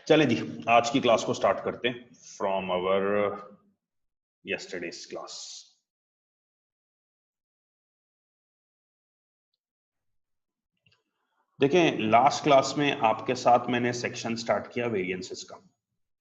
चलें जी, आज की क्लास को स्टार्ट करते हैं फ्रॉम अवर यस्टरडेज क्लास। देखें, लास्ट क्लास में आपके साथ मैंने सेक्शन स्टार्ट किया वेरिएंसेस का।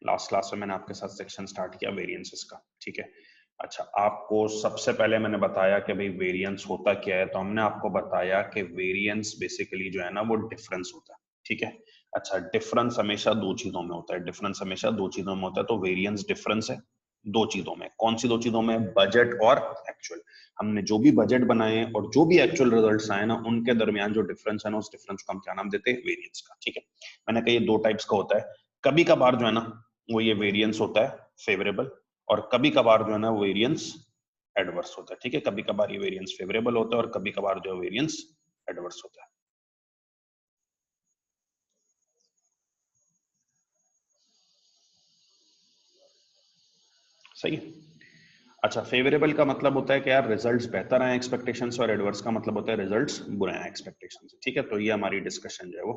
लास्ट क्लास में मैंने आपके साथ सेक्शन स्टार्ट किया वेरिएंसेस का, ठीक है। अच्छा, आपको सबसे पहले मैंने बताया कि भाई वेरिएंस होता क्या है, तो हमने आपको बताया कि वेरिएंस बेसिकली जो है ना वो डिफरेंस होता है, ठीक है। अच्छा, डिफरेंस हमेशा दो चीजों में होता है, डिफरेंस हमेशा दो चीजों में होता है, तो वेरिएंस डिफरेंस है दो चीजों में। कौन सी दो चीजों में? बजट और एक्चुअल। हमने जो भी बजट बनाए और जो भी एक्चुअल रिजल्ट्स आए ना, उनके दरमियान जो डिफरेंस है ना, उस डिफरेंस को हम क्या नाम देते हैं? वेरिएंस का, ठीक है। मैंने कहा ये दो टाइप्स का होता है। कभी कभार जो है ना वो ये वेरिएंस होता है फेवरेबल, और कभी कभार जो है ना वेरिएंस एडवर्स होता है, ठीक है। कभी कभार ये वेरिएंस फेवरेबल होता है और कभी कभार जो वेरिएंस एडवर्स होता है। सही है। अच्छा, फेवरेबल का मतलब होता है कि यार रिजल्ट्स बेहतर आए एक्सपेक्टेशन से, और एडवर्स का मतलब होता है रिजल्ट्स बुरे आए एक्सपेक्टेशन से, ठीक है। तो ये हमारी डिस्कशन जो है वो।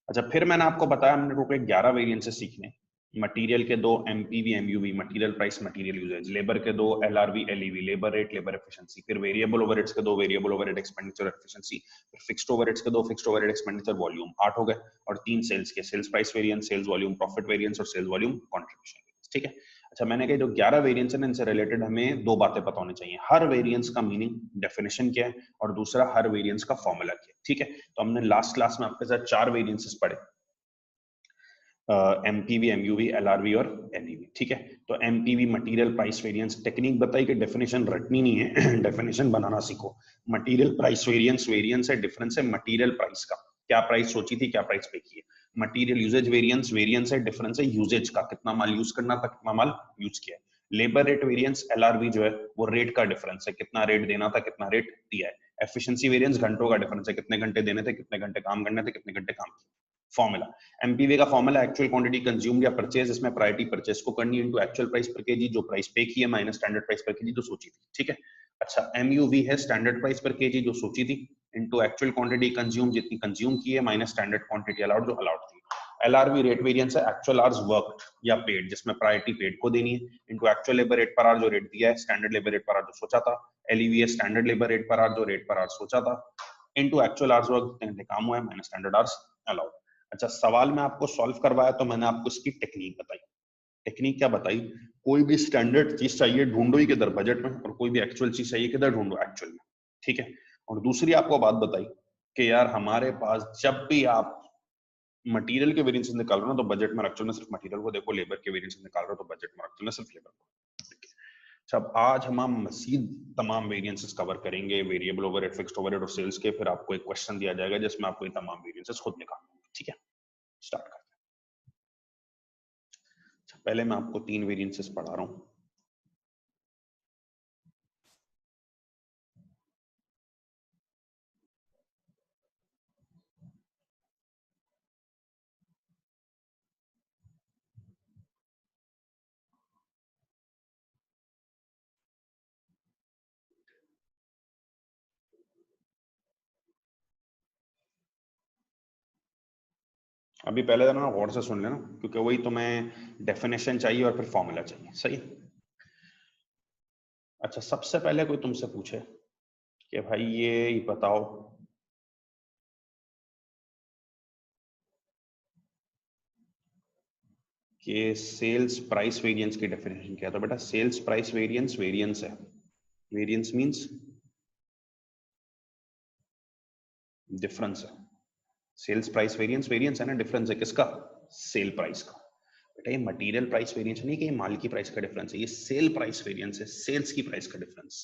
अच्छा, फिर मैंने आपको बताया हमने टोटल 11 वेरिएंसेस सीखने। मटेरियल के दो, MPV MUV, material price material usage. Labour के दो, LRV LEV, labour rate labour efficiency. फिर वेरिएबल ओवरहेड्स के दो, वेरिएबल ओवरहेड एक्सपेंडिचर एफिशिएंसी। फिर फिक्स्ड ओवरहेड्स के दो, फिक्स्ड ओवरहेड एक्सपेंडिचर वॉल्यूम। 8 हो गए। और तीन सेल्स के, sales price variance, sales volume profit variance और सेल्स वॉल्यूम कंट्रीब्यूशन वेरिएंस, ठीक है। अच्छा, मैंने कहा जो 11 वेरिएंस है इनसे रिलेटेड हमें दो बातें पता होनी चाहिए। हर वेरिएंस का मीनिंग, डेफिनेशन क्या है, और दूसरा हर वेरिएंस का फॉर्मूला क्या है, ठीक है। तो हमने लास्ट क्लास में आपके साथ चार वेरिएंसेस पढ़े, एमपीवी एमयूवी एलआरवी और एलईवी, ठीक है। तो MPV material price variance, technique बताई कि डेफिनेशन रटनी नहीं है डेफिनेशन बनाना सीखो। मटेरियल प्राइस वेरिएंस, वेरिएंस है डिफरेंस है मटेरियल प्राइस का, क्या प्राइस सोची थी क्या प्राइस पे की है। मटेरियल यूजेज वेरिएंस, वेरिएंस है डिफरेंस है यूजेज का, कितना माल यूज करना था कितना माल यूज किया है। लेबर रेट वेरिएंस, एलआरवी जो है वो रेट का डिफरेंस है, कितना रेट देना था कितना रेट दिया है। एफिशिएंसी वेरिएंस घंटों का डिफरेंस है, कितने घंटे देने थे कितने घंटे काम करने थे कितने घंटे काम किए। फॉर्मूला, एमपीवी का फॉर्मूला एक्चुअल क्वांटिटी कंज्यूम्ड या परचेज, इसमें प्रायोरिटी परचेज को करनी इनटू एक्चुअल प्राइस पर केजी, जो प्राइस पे की है, माइनस स्टैंडर्ड प्राइस पर केजी जो सोची थी, ठीक है। अच्छा, एमयूवी है स्टैंडर्ड प्राइस पर केजी जो सोची थी, इनटू एक्चुअल क्वांटिटी कंज्यूम, जितनी कंज्यूम की है, माइनस स्टैंडर्ड क्वांटिटी अलाउड जो अलाउड थी। एलआरवी रेट वेरिएंस है एक्चुअल आवर्स वर्कड या पेड, जिसमें प्रायोरिटी पेड को देनी है, into actual labour rate per our जो रेट दिया है, standard labour rate per our जो सोचा था। एलईवी है standard labour rate per our जो रेट पर आवर सोचा था, इनटू एक्चुअल आवर्स वर्क, जितने घंटे काम हुआ है, माइनस स्टैंडर्ड आवर्स अलाउड। अच्छा, सवाल में आपको सॉल्व करवाया तो मैंने आपको इसकी टेक्निक बताई। टेक्निक क्या बताई? कोई भी स्टैंडर्ड चीज चाहिए ढूंढो ही किधर, बजट में, और कोई भी एक्चुअल चीज चाहिए किधर, ढूंढो एक्चुअल में, ठीक है। और दूसरी आपको बात बताई कि यार हमारे पास जब भी आप मटेरियल के वेरिएंस निकाल रहे हो ना, तो बजट में रख चलो सिर्फ मटेरियल को, देखो लेबर के वेरिएंस निकाल रहे हो तो बजट में रख चलो सिर्फ लेबर को। अच्छा, अब आज हम मजीद तमाम वेरिएंसेस कवर करेंगे, वेरिएबल ओवरहेड, फिक्स्ड ओवरहेड और सेल्स के। फिर आपको एक क्वेश्चन दिया जाएगा जिसमें आपको ये तमाम वेरिएंसेस खुद निकालने होंगे, ठीक है। स्टार्ट करते हैं। अच्छा, पहले मैं आपको तीन वेरिएंसेस पढ़ा रहा हूँ। अभी पहले ना गौर से सुन लेना, क्योंकि वही तुम्हें डेफिनेशन चाहिए और फिर फॉर्मूला चाहिए, सही। अच्छा, सबसे पहले कोई तुमसे पूछे कि भाई ये बताओ कि सेल्स प्राइस वेरिएंस की डेफिनेशन क्या है, तो बेटा सेल्स प्राइस वेरिएंस वेरिएंस है। वेरिएंस मींस डिफरेंस है। सेल्स प्राइस वेरिएंस वेरिएंस है ना, डिफरेंस है किसका? सेल प्राइस का। बेटा ये मटेरियल प्राइस वेरिएंस नहीं कि ये माल की प्राइस का डिफरेंस है, ये सेल प्राइस वेरिएंस है, सेल्स की प्राइस का डिफरेंस।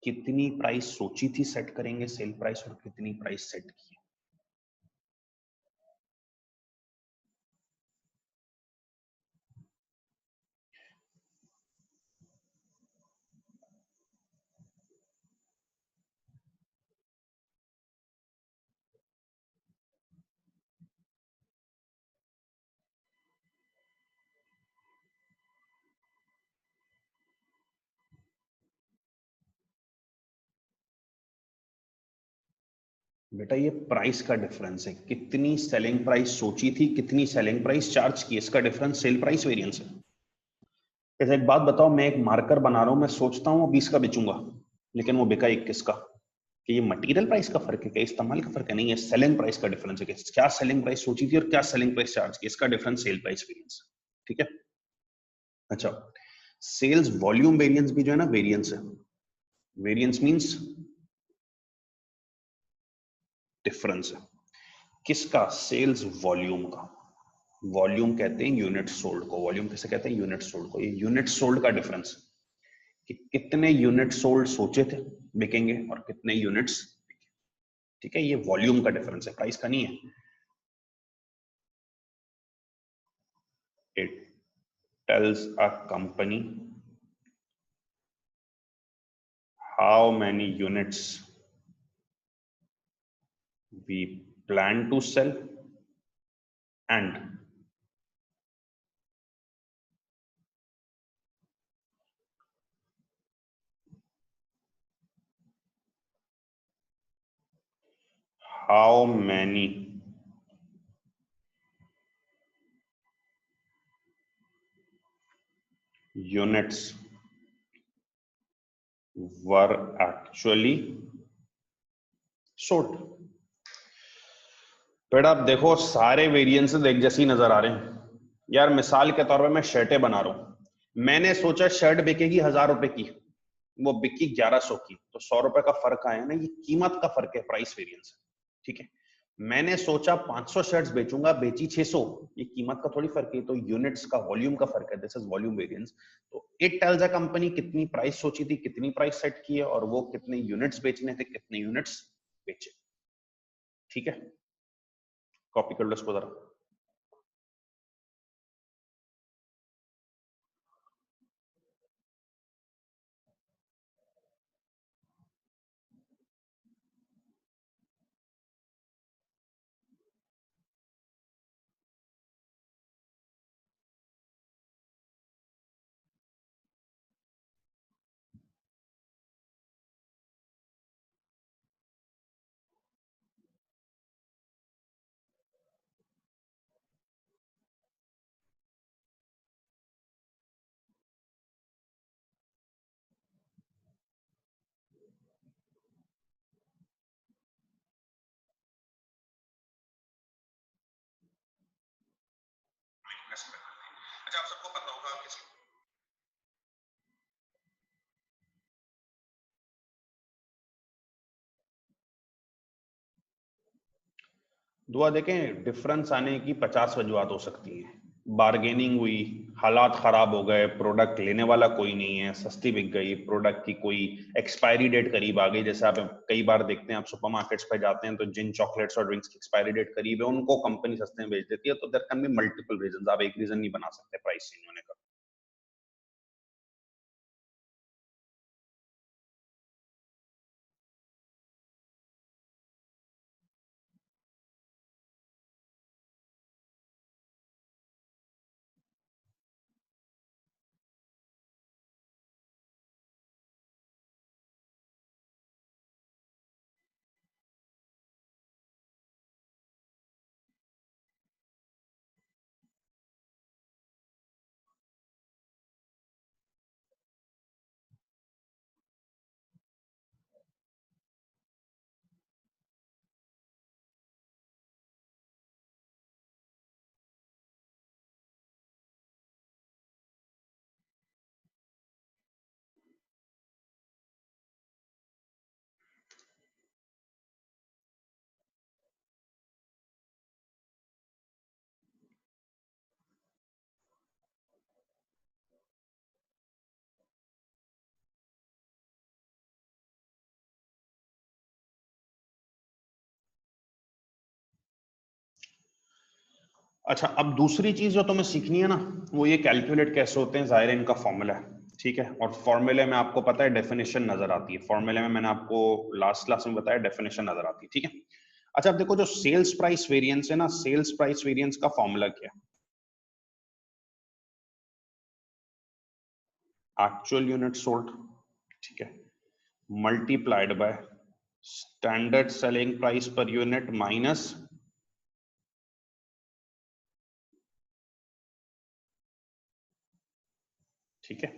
कितनी प्राइस सोची थी सेट करेंगे सेल प्राइस, और कितनी प्राइस सेट की। बेटा ये प्राइस का डिफरेंस है, कितनी सेलिंग प्राइस सोची थी, कितनी सेलिंग प्राइस चार्ज की, इसका डिफरेंस सेल प्राइस वेरिएंस है। जैसे एक बात बताओ, मैं एक मार्कर बना रहा हूं, मैं सोचता हूँ 20 का बेचूंगा, लेकिन वो बिका 21 का, कि ये मटेरियल प्राइस का फर्क है क्या, इस्तेमाल का फर्क है? नहीं, ये सेलिंग प्राइस का डिफरेंस है कि क्या सेलिंग प्राइस सोची थी और क्या सेलिंग प्राइस चार्ज की, इसका डिफरेंस सेल प्राइस वेरिएंस। ठीक है। अच्छा, सेल्स वॉल्यूम वेरिएंस भी जो है ना वेरिएंस है। वेरिएंस मींस डिफरेंस है किसका, सेल्स वॉल्यूम का। वॉल्यूम कहते हैं यूनिट सोल्ड को, वॉल्यूम किसे कहते हैं, यूनिट सोल्ड को। ये यूनिट सोल्ड का डिफरेंस कि कितने यूनिट सोल्ड सोचे थे बिकेंगे और कितने यूनिट्स। ठीक है, ये वॉल्यूम का डिफरेंस है, प्राइस का नहीं है। It tells a company how many units we plan to sell and how many units were actually sold। बेटा आप देखो, सारे वेरिएंसेस एक जैसे ही नजर आ रहे हैं यार। मिसाल के तौर पे मैं शर्टें बना रहा हूं, मैंने सोचा शर्ट बिकेगी 1000 रुपए की, वो बिकी 1100 की, तो 100 रुपए का फर्क आया ना, ये कीमत का फर्क है, प्राइस वेरिएंस। ठीक है। मैंने सोचा 500 शर्ट्स बेचूंगा, बेची 600, ये कीमत का थोड़ी फर्क है, तो यूनिट्स का, वॉल्यूम का फर्क है। This is volume variance. तो इट टेल्स अ कंपनी कितनी प्राइस सोची थी, कितनी प्राइस सेट की है, और वो कितने यूनिट्स बेचने थे, कितने यूनिट्स बेचे। ठीक है, कॉपी कर लो इसको जरा। अच्छा, आप सबको पता होगा किसी दुआ देखें, डिफरेंस आने की 50 वजूहत हो सकती हैं। बार्गेनिंग हुई, हालात खराब हो गए, प्रोडक्ट लेने वाला कोई नहीं है, सस्ती बिक गई, प्रोडक्ट की कोई एक्सपायरी डेट करीब आ गई। जैसे आप कई बार देखते हैं, आप सुपरमार्केट्स पे जाते हैं तो जिन चॉकलेट्स और ड्रिंक्स की एक्सपायरी डेट करीब है उनको कंपनी सस्ते में बेच देती है। तो there can be multiple reasons, आप एक रीजन नहीं बना सकते प्राइस चेंज होने का। अच्छा, अब दूसरी चीज जो तुम्हें सीखनी है ना, वो ये कैलकुलेट कैसे होते हैं। जाहिर है इनका फॉर्मूला है, ठीक है, और फॉर्मूले में आपको पता है डेफिनेशन नजर आती है। फॉर्मूले में मैंने आपको लास्ट क्लास में बताया, डेफिनेशन नजर आती है। ठीक है। अच्छा, अब देखो जो सेल्स प्राइस वेरिएंस है ना, सेल्स प्राइस वेरिएंस का फॉर्मूला क्या है? एक्चुअल यूनिट सोल्ड, ठीक है, multiplied by standard selling price per unit minus ठीक है,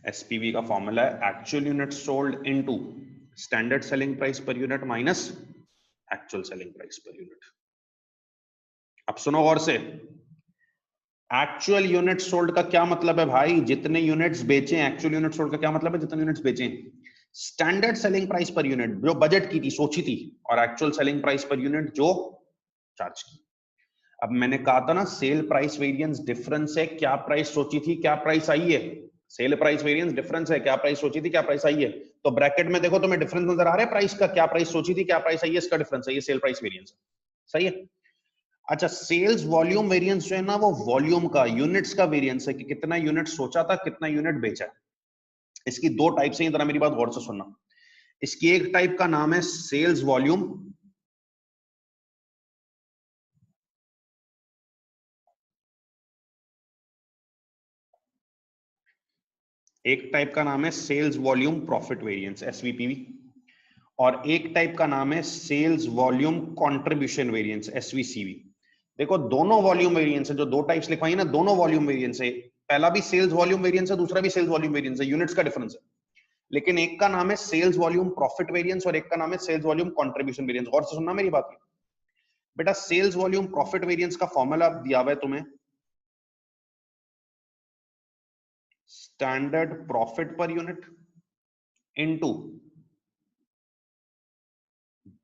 एसपीवी का फॉर्मूला है actual unit sold into standard selling price per unit minus actual selling price per unit. अब सुनो गौर से, एक्चुअल यूनिट सोल्ड का क्या मतलब है भाई, जितने यूनिट्स बेचे। एक्चुअल यूनिट सोल्ड का क्या मतलब है, जितने यूनिट्स बेचे। Standard selling price per unit जो बजट की थी, सोची थी, और actual selling price per unit जो चार्ज की। अब मैंने कहा था ना, सेल प्राइस वेरिएंस डिफरेंस है, क्या प्राइस सोची थी क्या प्राइस आई है। सेल प्राइस वेरिएंस डिफरेंस है, क्या प्राइस सोची थी क्या प्राइस आई है। तो ब्रैकेट में देखो तुम्हें डिफरेंस नजर आ रहा है प्राइस का, क्या प्राइस सोची थी क्या प्राइस आई है, इसका डिफरेंस है, ये सेल प्राइस वेरिएंस है। सही है। अच्छा, सेल्स वॉल्यूम वेरिएंस जो है ना, वो वॉल्यूम का, यूनिट्स का वेरिएंस है कि कितना यूनिट सोचा था कितना यूनिट बेचा है। इसकी दो टाइप से, जरा मेरी बात गौर से सुनना। इसकी एक टाइप का नाम है सेल्स वॉल्यूम, एक टाइप का नाम है सेल्स वॉल्यूम प्रॉफिट वेरिएंस, एसवीपीवी, और एक टाइप का नाम है सेल्स वॉल्यूम कंट्रीब्यूशन वेरिएंस, एसवीसीवी। देखो दोनों वॉल्यूम वेरिएंस है, जो दो टाइप्स लिखवाई ना, दोनों वॉल्यूम वेरिएंस है। पहला भी सेल्स वॉल्यूम वेरिएंस है, दूसरा भी सेल्स वॉल्यूम वेरिएंस है, यूनिट्स का डिफरेंस है। लेकिन एक का नाम है सेल्स वॉल्यूम प्रॉफिट वेरिएंस और एक का नाम है सेल्स वॉल्यूम कंट्रीब्यूशन वेरिएंस। गौर से सुनना मेरी बात। बेटा सेल्स वॉल्यूम प्रॉफिट वेरिएंस का फॉर्मूला दिया हुआ है तुम्हें, standard profit per unit into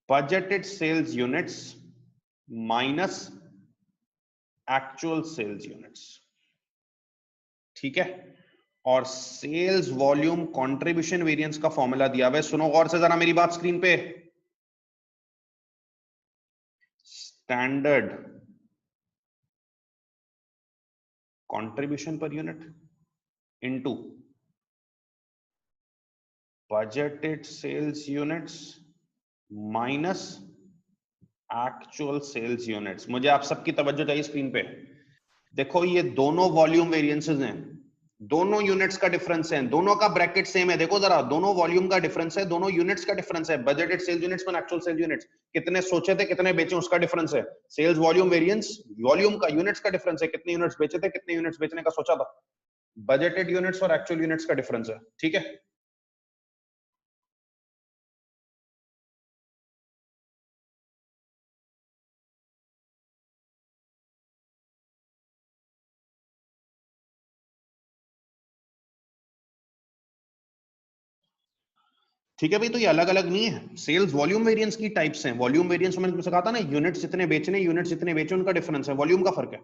budgeted sales units minus actual sales units. ठीक है। और सेल्स वॉल्यूम कंट्रीब्यूशन वेरिएंस का फॉर्मूला दिया हुआ है, सुनो गौर से जरा मेरी बात स्क्रीन पे, standard contribution per unit into budgeted sales units minus actual sales units. मुझे आप सबकी तवज्जो चाहिए स्क्रीन पे। देखो ये दोनों वॉल्यूम वेरिएंसेस हैं, दोनों यूनिट्स का डिफरेंस है, दोनों का ब्रैकेट सेम है। देखो जरा, दोनों वॉल्यूम का डिफरेंस है, दोनों यूनिट्स का डिफरेंस है। बजटेड सेल्स यूनिट्स में एक्चुअल सेल्स यूनिट्स, कितने सोचे थे कितने बेचे उसका डिफरेंस है। सेल्स वॉल्यूम वेरिएंस, वॉल्यूम का, यूनिट्स का डिफरेंस है, कितने यूनिट्स बेचे थे कितने यूनिट्स बेचने का सोचा था। बजटेड यूनिट्स और एक्चुअल यूनिट्स का डिफरेंस है। ठीक है। ठीक है भाई, तो ये अलग अलग नहीं है, सेल्स वॉल्यूम वेरिएंस की टाइप्स हैं। वॉल्यूम वेरिएंस मैंने तुमसे कहा था ना, यूनिट्स जितने बेचने, यूनिट्स जितने बेचे उनका डिफरेंस है, वॉल्यूम का फर्क है।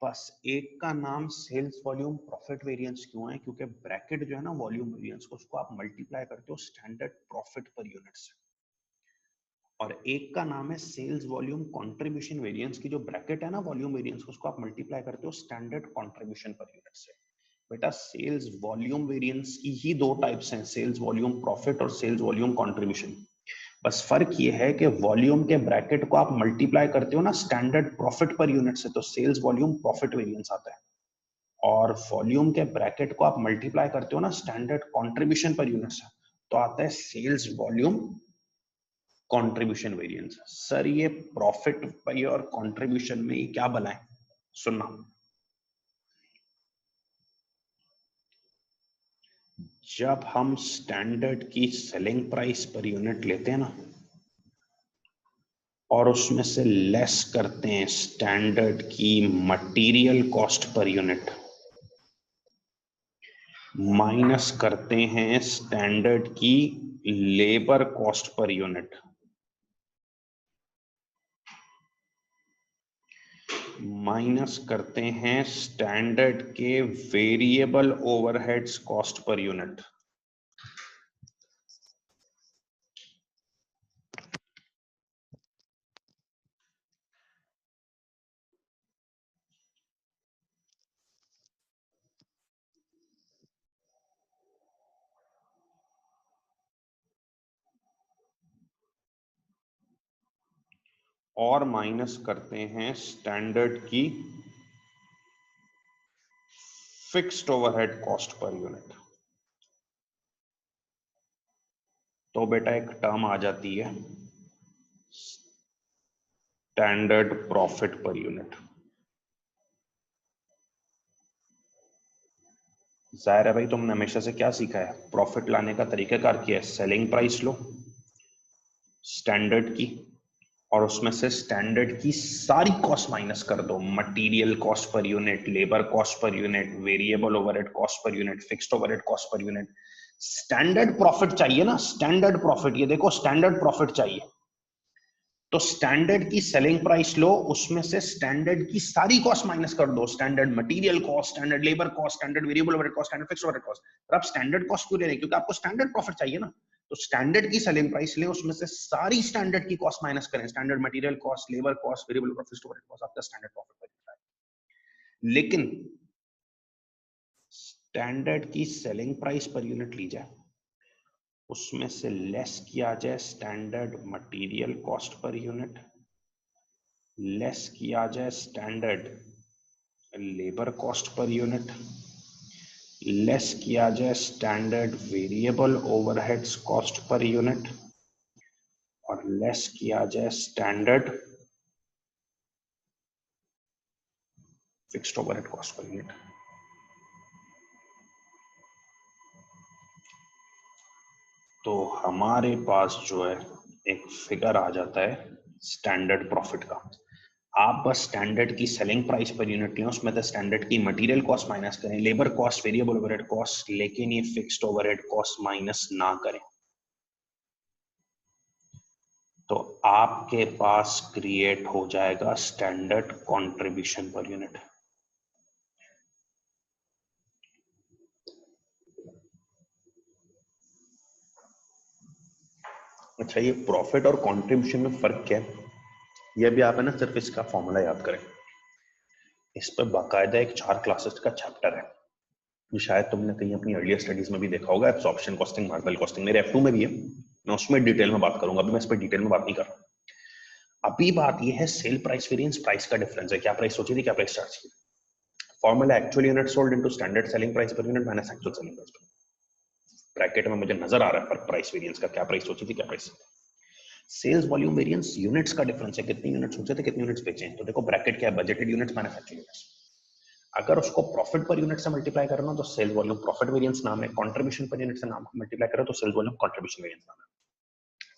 बस एक का नाम सेल्स वॉल्यूम प्रॉफिट वेरिएंस क्यों है, क्योंकि ब्रैकेट जो है ना वॉल्यूम वेरिएंस को, उसको आप मल्टीप्लाई करते हो स्टैंडर्ड प्रॉफिट पर यूनिट से। और एक का नाम है सेल्स वॉल्यूम कंट्रीब्यूशन वेरिएंस की, जो ब्रैकेट है ना वॉल्यूम वेरिएंस को, उसको आप मल्टीप्लाई करते हो स्टैंडर्ड कंट्रीब्यूशन पर यूनिट से। बेटा सेल्स वॉल्यूम वेरिएंस की ही दो टाइप्स हैं, सेल्स वॉल्यूम प्रॉफिट और सेल्स वॉल्यूम कंट्रीब्यूशन। बस फर्क ये है कि वॉल्यूम के ब्रैकेट को आप मल्टीप्लाई करते हो ना स्टैंडर्ड प्रॉफिट पर यूनिट से, तो सेल्स वॉल्यूम प्रॉफिट वेरिएंस आता है। और वॉल्यूम के ब्रैकेट को आप मल्टीप्लाई करते हो ना स्टैंडर्ड कंट्रीब्यूशन पर यूनिट से, तो आता है sales volume contribution variance. Sir ये प्रॉफिट पर और कंट्रीब्यूशन में ये क्या भला है, सुनना। जब हम स्टैंडर्ड की सेलिंग प्राइस पर यूनिट लेते हैं ना, और उसमें से लेस करते हैं स्टैंडर्ड की material cost per unit, minus करते हैं स्टैंडर्ड की labour cost per unit, minus करते हैं स्टैंडर्ड के variable overheads cost per unit, और माइनस करते हैं स्टैंडर्ड की fixed overhead cost per unit. तो बेटा एक टर्म आ जाती है स्टैंडर्ड प्रॉफिट पर यूनिट। जाहिर है भाई, तुमने हमेशा से क्या सीखा है, प्रॉफिट लाने का तरीकाकार क्या है, सेलिंग प्राइस लो स्टैंडर्ड की, और उसमें से स्टैंडर्ड की सारी कॉस्ट माइनस कर दो, material cost per unit, labour cost per unit, variable overhead cost per unit, fixed overhead cost per unit. Standard profit चाहिए ना, स्टैंडर्ड प्रॉफिट, ये देखो स्टैंडर्ड प्रॉफिट चाहिए, तो स्टैंडर्ड की सेलिंग प्राइस लो, उसमें से स्टैंडर्ड की सारी कॉस्ट माइनस कर दो, standard material cost, standard labour cost, standard variable overhead cost, standard fixed overhead cost. और आप स्टैंडर्ड कॉस्ट क्यों ले रहे हैं, क्योंकि आपको स्टैंडर्ड प्रॉफिट चाहिए ना, तो स्टैंडर्ड की सेलिंग प्राइस ले, उसमें से सारी स्टैंडर्ड की कॉस्ट माइनस करें, standard material cost, labour cost, variable और फिक्स्ड ओवरहेड कॉस्ट, आपका स्टैंडर्ड प्रॉफिट बन है। लेकिन स्टैंडर्ड की सेलिंग प्राइस पर यूनिट ली जाए, उसमें से लेस किया जाए standard material cost per unit, less किया जाए standard labour cost per unit, less किया जाए standard variable overheads cost per unit, और लेस किया जाए standard fixed overhead cost per unit. तो हमारे पास जो है एक फिगर आ जाता है स्टैंडर्ड प्रॉफिट का। आप बस स्टैंडर्ड की सेलिंग प्राइस पर यूनिट लें, उसमें तो स्टैंडर्ड की मटेरियल कॉस्ट माइनस करें, labour cost, variable overhead cost, लेकिन ये फिक्स्ड ओवरहेड कॉस्ट माइनस ना करें, तो आपके पास क्रिएट हो जाएगा स्टैंडर्ड कंट्रीब्यूशन पर यूनिट। अच्छा, ये प्रॉफिट और कंट्रीब्यूशन में फर्क क्या है, ये भी आप है ना सिर्फ इसका फॉर्मूला याद करें। इस पर बाकायदा एक 4 क्लासेस का चैप्टर है, ये शायद तुमने कहीं अपनी अर्लियर स्टडीज में भी देखा होगा, एब्सॉर्प्शन कॉस्टिंग, मार्जिनल कॉस्टिंग, मेरे F2 में भी है, मैं उसमें डिटेल में बात करूंगा, अभी मैं इस पर डिटेल में बात नहीं कर रहा। अभी बात ये है सेल प्राइस वेरिएंस, प्राइस का डिफरेंस है, क्या प्राइस सोची थी, क्या प्राइस चार्ज की। Formula actual unit sold into standard selling price per unit minus actual selling price पर। ब्रैकेट में मुझे नजर आ रहा है फर्क प्राइस वेरिएंस का, क्या प्राइस सोची थी, क्या price. Sales volume variance units का डिफरेंस है, कितनी यूनिट सोचे थे, कितनी यूनिट्स बेचे हैं, तो देखो ब्रैकेट क्या है, budgeted units minus actual units. अगर उसको प्रॉफिट पर यूनिट से मल्टीप्लाई करना तो सेल्स वॉल्यूम प्रॉफिट वेरिएंस नाम है, कंट्रीब्यूशन पर यूनिट से नाम मल्टीप्लाई करो तो सेल्स वॉल्यूम कंट्रीब्यूशन वेरिएंस नाम है।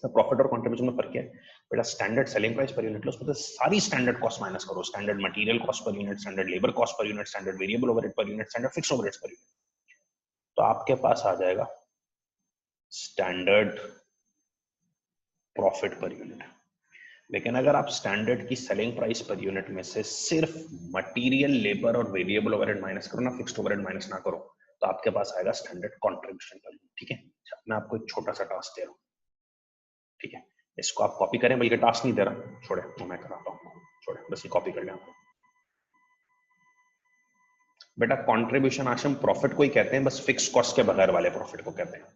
तो प्रॉफिट और कंट्रीब्यूशन में फर्क क्या है बेटा, standard selling price per unit लो, उसमें से सारी स्टैंडर्ड कॉस्ट माइनस करो, standard material cost per unit, standard labour cost per unit, standard variable overhead per unit, standard fixed overheads per unit, तो आपके पास आ जाएगा स्टैंडर्ड प्रॉफिट पर यूनिट। लेकिन अगर आप स्टैंडर्ड की सेलिंग प्राइस पर यूनिट में से सिर्फ मटेरियल, लेबर और वेरिएबल ओवरहेड माइनस करो ना, फिक्स्ड ओवरहेड माइनस ना करो, तो आपके पास आएगा स्टैंडर्ड कंट्रीब्यूशन पर यूनिट। ठीक है, अच्छा, मैं आपको एक छोटा सा टास्क दे रहा हूँ, ठीक है, इसको आप कॉपी करें, बल्कि टास्क नहीं दे रहा, छोड़े तो मैं कराता हूँ, छोड़े बस ये कॉपी कर लें आप। बेटा कंट्रीब्यूशन आशम प्रॉफिट को ही कहते हैं, बस फिक्स कॉस्ट के बगैर वाले प्रॉफिट को कहते हैं।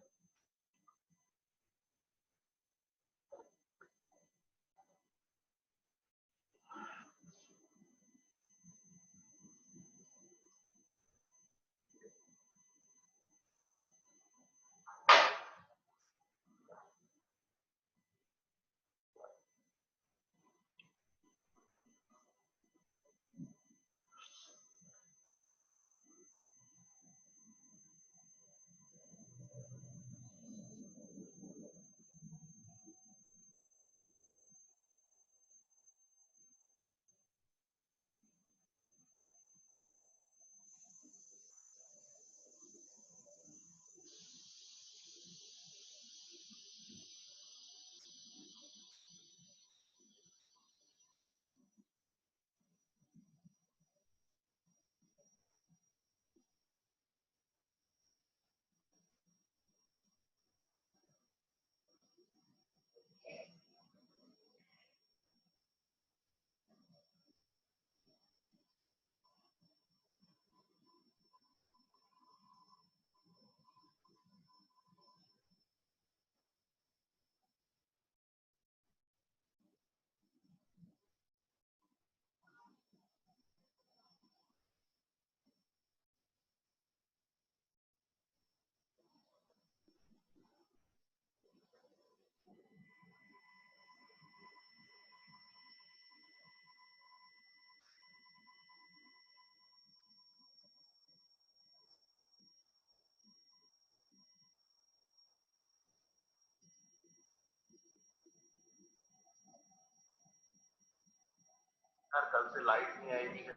यार कल से लाइट नहीं आएगी।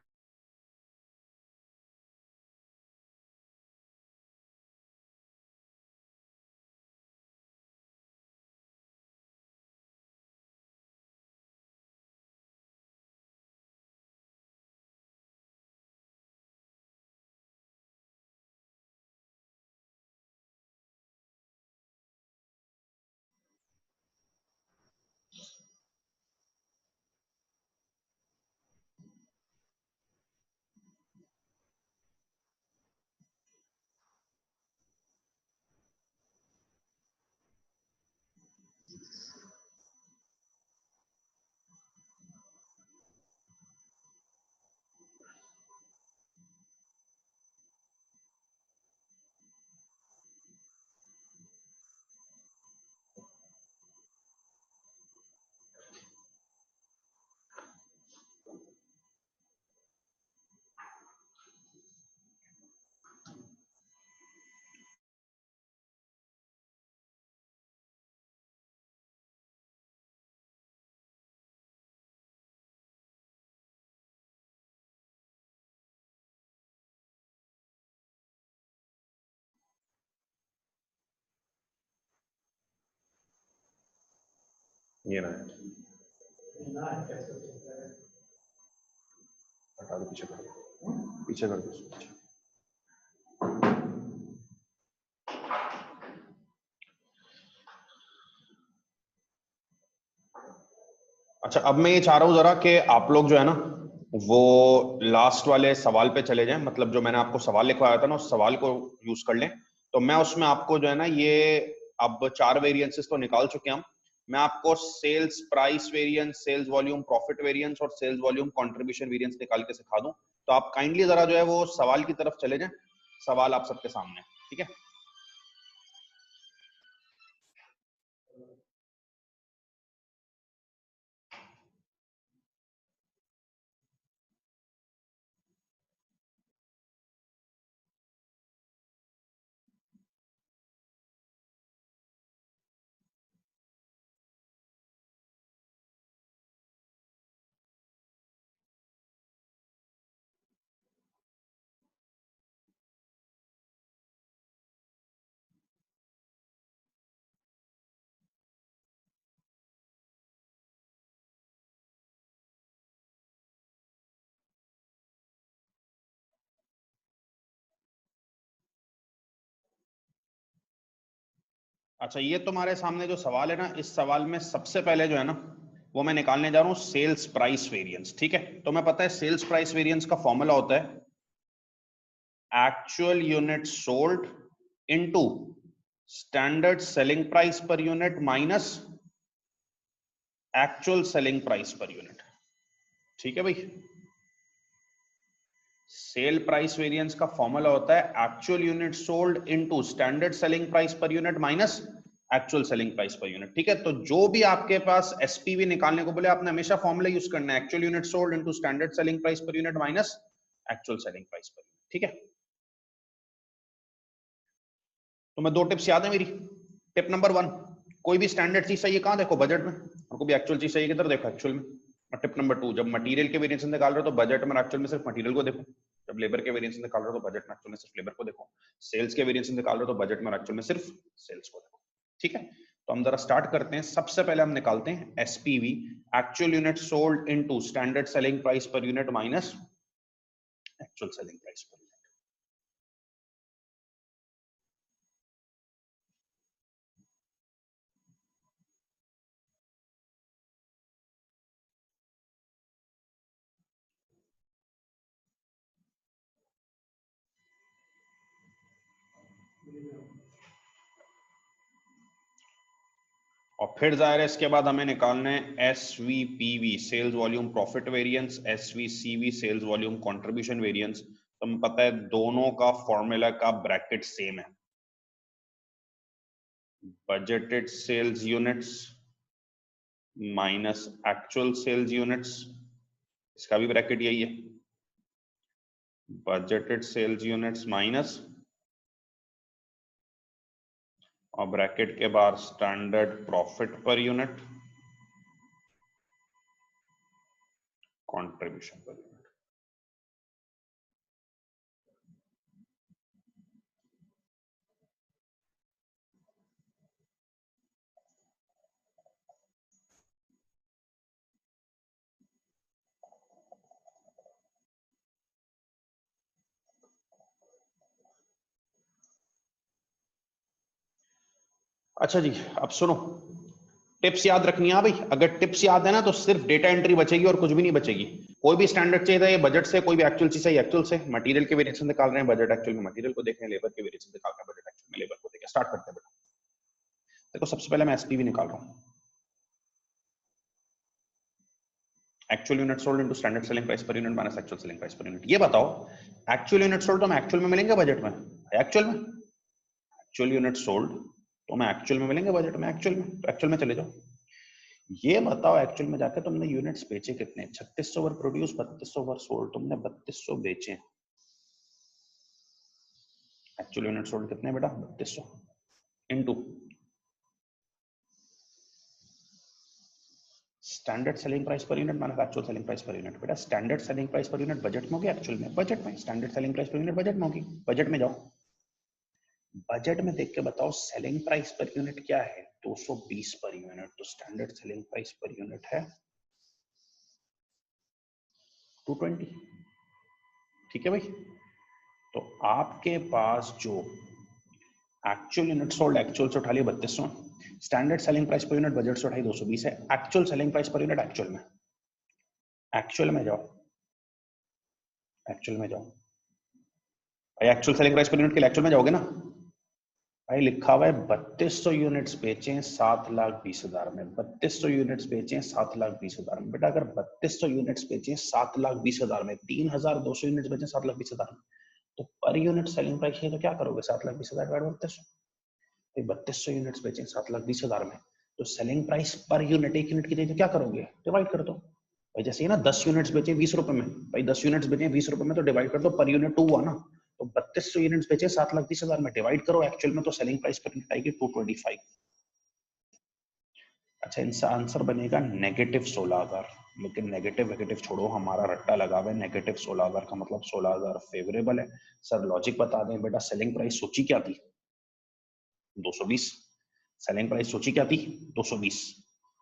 ये ना हटा दो, पीछे कर दो, पीछे कर दो। अच्छा, अब मैं ये चाह रहा हूं जरा कि आप लोग जो है ना वो लास्ट वाले सवाल पे चले जाएं, मतलब जो मैंने आपको सवाल लिखवाया था ना उस सवाल को यूज कर लें। तो मैं उसमें आपको जो है ना ये अब 4 वेरिएंसेस तो निकाल चुके हैं हम। मैं आपको sales price variance, sales volume profit variance और सेल्स वॉल्यूम कंट्रीब्यूशन वेरिएंस निकाल के सिखा दूं। तो आप काइंडली जरा जो है वो सवाल की तरफ चले जाएं। सवाल आप सबके सामने, ठीक है। अच्छा, ये तुम्हारे सामने जो सवाल है ना, इस सवाल में सबसे पहले जो है ना वो मैं निकालने जा रहा हूं सेल्स प्राइस वेरिएंस, ठीक है। तो मैं पता है सेल्स प्राइस वेरिएंस का फॉर्मूला होता है actual unit sold into standard selling price per unit minus actual selling price per unit, ठीक है भाई। सेल प्राइस वेरिएंस का फॉर्मूला होता है actual unit sold into standard selling price per unit minus actual selling price per unit, ठीक है। तो जो भी आपके पास एसपीवी निकालने को बोले आपने हमेशा फॉर्मूला यूज करना है actual unit sold into standard selling price per unit minus actual selling price per unit, ठीक है। तो मैं 2 टिप्स याद है मेरी। टिप नंबर 1, कोई भी स्टैंडर्ड चीज चाहिए कहां देखो बजट में, और कोई भी एक्चुअल चीज चाहिए किधर देखो एक्चुअल में। और टिप नंबर 2, जब मटेरियल के वेरिएंस निकाल रहे हो तो बजट में एक्चुअल में सिर्फ मटेरियल को देखो। जब लेबर के वेरिएंस निकाल रहे हो तो बजट में एक्चुअल में सिर्फ लेबर को देखो। सेल्स के वेरिएंस निकाल रहे हो तो बजट में एक्चुअल में सिर्फ सेल्स को देखो, ठीक है। तो हम जरा स्टार्ट करते हैं। सबसे पहले हम निकालते हैं SPV, actual unit sold into standard selling price per unit minus actual selling price per unit. और फिर जाहिर है इसके बाद हमें निकालना है SVPV, sales volume profit variance, SVCV sales volume contribution variance. तो हमें पता है दोनों का फॉर्मूला का ब्रैकेट सेम है, budgeted sales units minus actual sales units, इसका भी ब्रैकेट यही है, बजटेड सेल्स यूनिट्स माइनस और ब्रैकेट के बाद standard profit per unit contribution per unit. अच्छा जी, अब सुनो, टिप्स याद रखनी है भाई। अगर टिप्स याद है ना तो सिर्फ डेटा एंट्री बचेगी और कुछ भी नहीं बचेगी। कोई भी स्टैंडर्ड चाहिए था ये बजट से, कोई भी एक्चुअल चीज है एक्चुअल से, मटेरियल के वेरिएशन निकाल रहे हैं बजट एक्चुअल में मटेरियल को देख रहे हैं, लेबर के वेरिएशन निकाल रहे हैं बजट एक्चुअल में लेबर को देख। स्टार्ट करते हैं बेटा। देखो सबसे पहले मैं एसपीवी निकाल रहा हूँ, actual unit sold into standard selling price per unit minus actual selling price per unit. ये बताओ एक्चुअल यूनिट सोल्ड तो मैं एक्चुअल में मिलेंगे बजट में, एक्चुअल में एक्चुअल यूनिट सोल्ड तो मैं एक्चुअल में मिलेंगे बजट में, एक्चुअल में तो एक्चुअल में चले जाओ। ये बताओ एक्चुअल में जाकर तुमने यूनिट्स बेचे कितने, 3600 ओवर प्रोड्यूस 3200 ओवर सोल्ड, तुमने 3200 बेचे। एक्चुअल यूनिट सोल्ड कितने बेटा 3200 into standard selling price per unit minus actual selling price per unit. बेटा standard selling price per unit budget में होगी, एक्चुअल में बजट में, standard selling price per unit budget में होगी। बजट में जाओ, बजट में देख के बताओ सेलिंग प्राइस पर यूनिट क्या है, 220 पर यूनिट, तो standard selling price per unit है 220। ठीक है भाई, तो आपके पास जो एक्चुअल यूनिट सोल्ड एक्चुअल से उठा लिया 3200, standard selling price per unit budget से उठाई 220 है, actual selling price per unit actual में, एक्चुअल में जाओ, एक्चुअल में जाओ भाई, actual selling price per unit के लिए एक्चुअल में जाओगे ना भाई। लिखा हुआ है 3200 यूनिट्स बेचे 7,20,000 में, 3200 यूनिट्स बेचे 7,20,000 में। बेटा अगर 3200 यूनिट्स बेचे 7,20,000 में, 3,200 यूनिट्स बेचे 7,20,000 में, तो पर यूनिट सेलिंग प्राइस है तो क्या करोगे, 7,20,000 डिवाइड 3200। 3200 यूनिट्स बेचे 7,20,000 में, तो सेलिंग प्राइस पर यूनिट, एक यूनिट की जगह क्या करोगे, डिवाइड कर दो भाई। जैसे ही ना 10 यूनिट्स बेचे 20 रुपए में भाई, 10 यूनिट्स बेचे 20 रुपए में, तो डिवाइड कर दो, पर यूनिट 2 हुआ ना। तो 3200 यूनिट्स बेचे 7,20,000 में, डिवाइड करो एक्चुअल में, तो सेलिंग प्राइस पर यूनिट आएगी 225। अच्छा, इनका आंसर बनेगा नेगेटिव 16,000। लेकिन नेगेटिव नेगेटिव छोड़ो, हमारा रट्टा लगा हुआ है, नेगेटिव 16,000 का मतलब 16,000 फेवरेबल है। सर लॉजिक बता दें बेटा, सेलिंग प्राइस सोची क्या थी 220, सेलिंग प्राइस सोची क्या थी 220,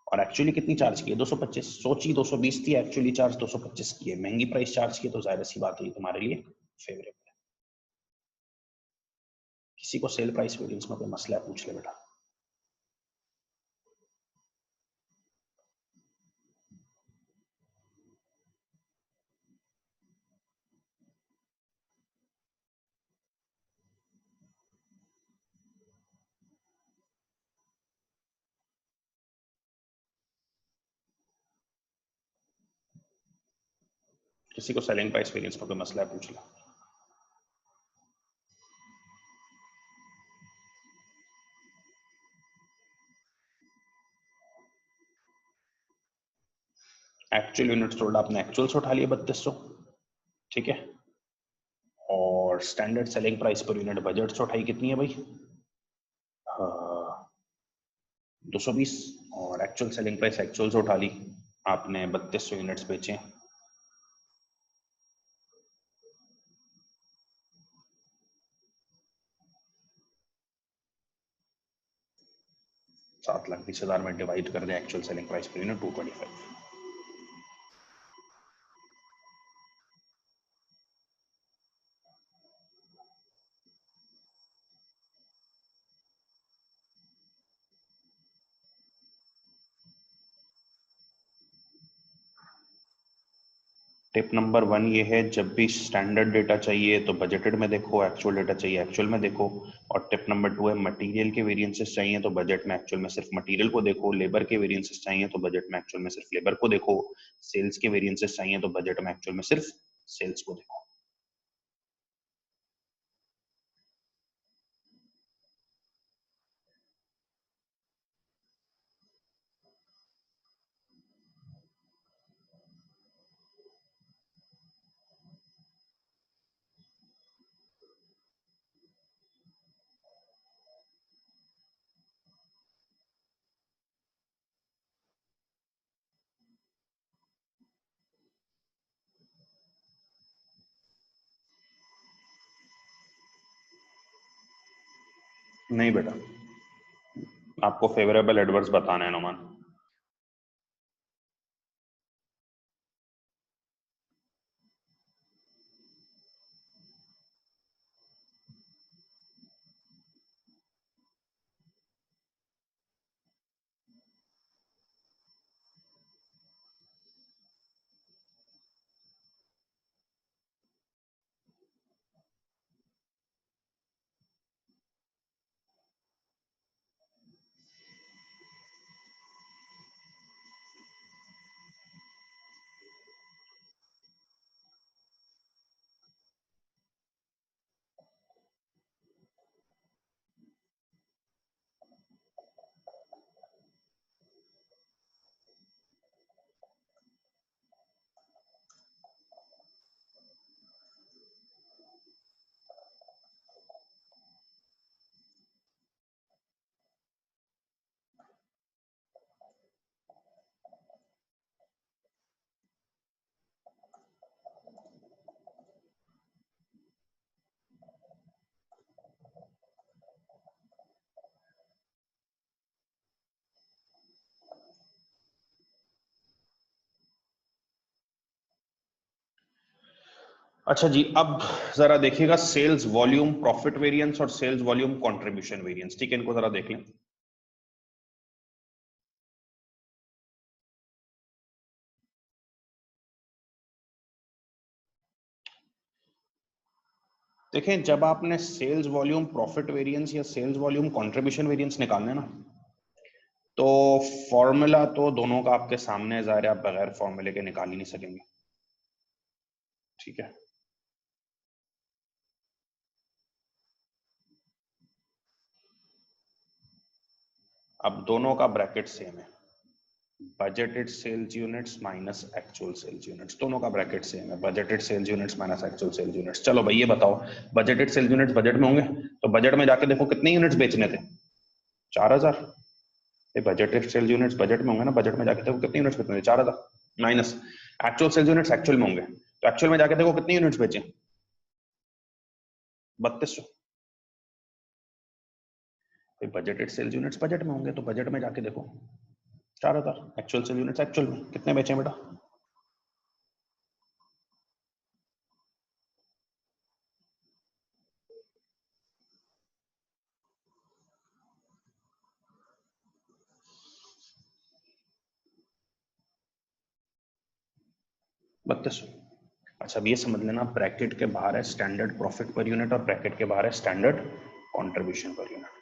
और एक्चुअली कितनी चार्ज की है 225। सोची 220 थी, एक्चुअली चार्ज 225 की है, महंगी प्राइस चार्ज की है, तो जाहिर सी बात है तुम्हारे लिए फेवरेबल है। किसी को सेल प्राइस वेरिएंस में कोई मसला है पूछ ले बेटा। किसी को सेलिंग प्राइस वेरिएंस में कोई मसला है पूछ लो। एक्चुअल यूनिट सोल्ड आपने एक्चुअल से उठा लिया 3200, ठीक है, और standard selling price per unit budget से उठाई कितनी है भाई 220, और एक्चुअल सेलिंग प्राइस एक्चुअल से उठा ली आपने 3200 यूनिट्स बेचे, 7,20,000 में डिवाइड कर दें actual selling price per unit 225। Tip number 1 ये है, जब भी स्टैंडर्ड डेटा चाहिए तो बजटेड में देखो, एक्चुअल डेटा चाहिए एक्चुअल में देखो। और टिप नंबर 2 है, मटेरियल के वेरिएंसेस चाहिए तो बजट में एक्चुअल में सिर्फ मटेरियल को देखो, लेबर के वेरिएंसेस चाहिए तो बजट में एक्चुअल में सिर्फ लेबर को देखो, सेल्स के वेरिएंसेस चाहिए तो बजट में एक्चुअल में सिर्फ सेल्स को देखो। नहीं बेटा, आपको फेवरेबल एडवर्स बताना है नोमान। अच्छा जी, अब जरा देखिएगा सेल्स वॉल्यूम प्रॉफिट वेरिएंस और सेल्स वॉल्यूम कंट्रीब्यूशन वेरिएंस। ठीक है, इनको जरा देख लें। देखें, जब आपने सेल्स वॉल्यूम प्रॉफिट वेरिएंस या सेल्स वॉल्यूम कंट्रीब्यूशन वेरिएंस निकालने ना, तो फॉर्मूला तो दोनों का आपके सामने है, ज़ाहिर है आप बगैर फॉर्मूले के निकाल ही नहीं सकेंगे। ठीक है, अब दोनों का ब्रैकेट सेम है, budgeted sales units minus actual sales units, दोनों का ब्रैकेट सेम है, budgeted sales units minus actual sales units. चलो भाई ये बताओ, बजटेड सेल्स यूनिट्स बजट में होंगे, तो बजट में जाके देखो कितने यूनिट्स बेचने थे, 4000। बजटेड सेल्स यूनिट्स बजट में होंगे ना, बजट में जाके देखो कितने यूनिट्स बेचने थे, 4000 minus actual sales units actual में होंगे, तो एक्चुअल में जाके देखो कितने यूनिट्स बेचे, 3200। बजटेड सेल्स यूनिट्स बजट में होंगे, तो बजट में जाके देखो 4000, एक्चुअल सेल यूनिट्स एक्चुअल में कितने बेचे बेटा, बत्तीस। अच्छा, अब ये समझ लेना, ब्रैकेट के बाहर है स्टैंडर्ड प्रॉफिट पर यूनिट और ब्रैकेट के बाहर है स्टैंडर्ड कंट्रीब्यूशन पर यूनिट।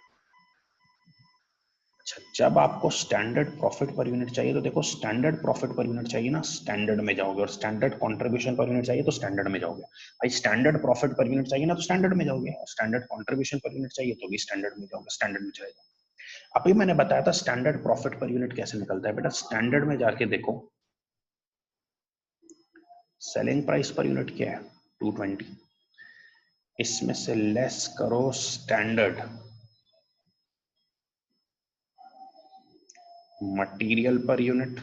अच्छा, जब आपको स्टैंडर्ड प्रॉफिट पर यूनिट चाहिए तो देखो, स्टैंडर्ड प्रॉफिट पर यूनिट चाहिए ना, स्टैंडर्ड में जाओगे, और स्टैंडर्ड कंट्रीब्यूशन पर यूनिट चाहिए तो स्टैंडर्ड में जाओगे। भाई स्टैंडर्ड प्रॉफिट पर यूनिट चाहिए ना, तो स्टैंडर्ड में जाओगे, और स्टैंडर्ड कंट्रीब्यूशन पर यूनिट चाहिए तो भी स्टैंडर्ड में जाओगे, स्टैंडर्ड में चले जाओगे। अभी मैंने बताया था स्टैंडर्ड प्रॉफिट पर यूनिट कैसे निकलता है बेटा, स्टैंडर्ड में जाके देखो, सेलिंग प्राइस पर यूनिट क्या है, 220, इसमें से लेस करो standard material per unit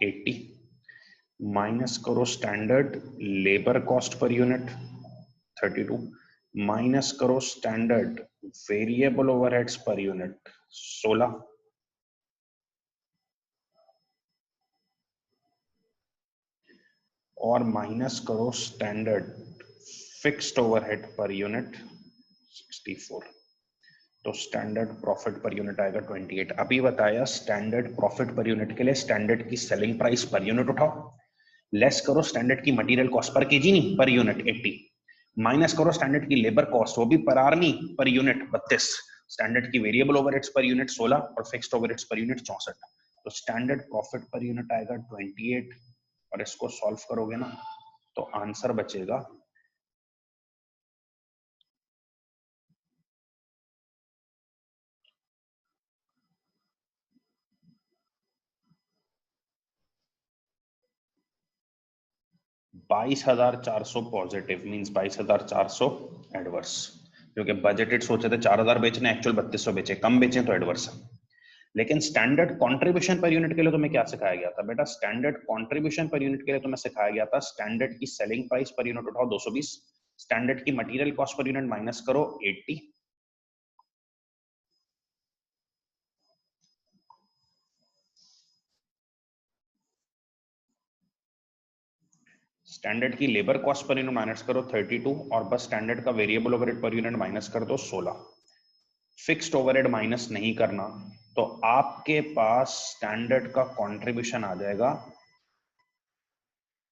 80, minus करो standard labour cost per unit 32, minus करो standard variable overheads per unit 16, और माइनस करो standard fixed overhead per unit 64, तो स्टैंडर्ड प्रॉफिट पर यूनिट आएगा 28। अभी बताया स्टैंडर्ड प्रॉफिट पर यूनिट के लिए स्टैंडर्ड की सेलिंग प्राइस पर यूनिट उठाओ, लेस करो स्टैंडर्ड की मटेरियल कॉस्ट पर केजी नहीं पर यूनिट 80, माइनस करो स्टैंडर्ड की लेबर कॉस्ट वो भी पर आवर नहीं पर यूनिट 32, स्टैंडर्ड की वेरिएबल ओवरहेड्स पर यूनिट 16 और फिक्स्ड ओवरहेड्स पर यूनिट 64, तो स्टैंडर्ड प्रॉफिट पर यूनिट आएगा 28, और इसको सॉल्व करोगे ना तो आंसर बचेगा 22,400 पॉजिटिव, मींस 22,400 एडवर्स, क्योंकि बजटेड सोचे थे 4000 बेचने, एक्चुअल 3200 बेचे, कम बेचे तो एडवर्स है। लेकिन स्टैंडर्ड कंट्रीब्यूशन पर यूनिट के लिए तुम्हें क्या सिखाया गया था बेटा, स्टैंडर्ड कंट्रीब्यूशन पर यूनिट के लिए तुम्हें सिखाया गया था स्टैंडर्ड की सेलिंग प्राइस पर यूनिट उठाओ 220, स्टैंडर्ड की material cost per unit minus करो 80, स्टैंडर्ड की labour cost per unit minus करो 32 और बस स्टैंडर्ड का variable overhead per unit minus कर दो 16। फिक्स्ड ओवरहेड माइनस नहीं करना, तो आपके पास स्टैंडर्ड का कंट्रीब्यूशन आ जाएगा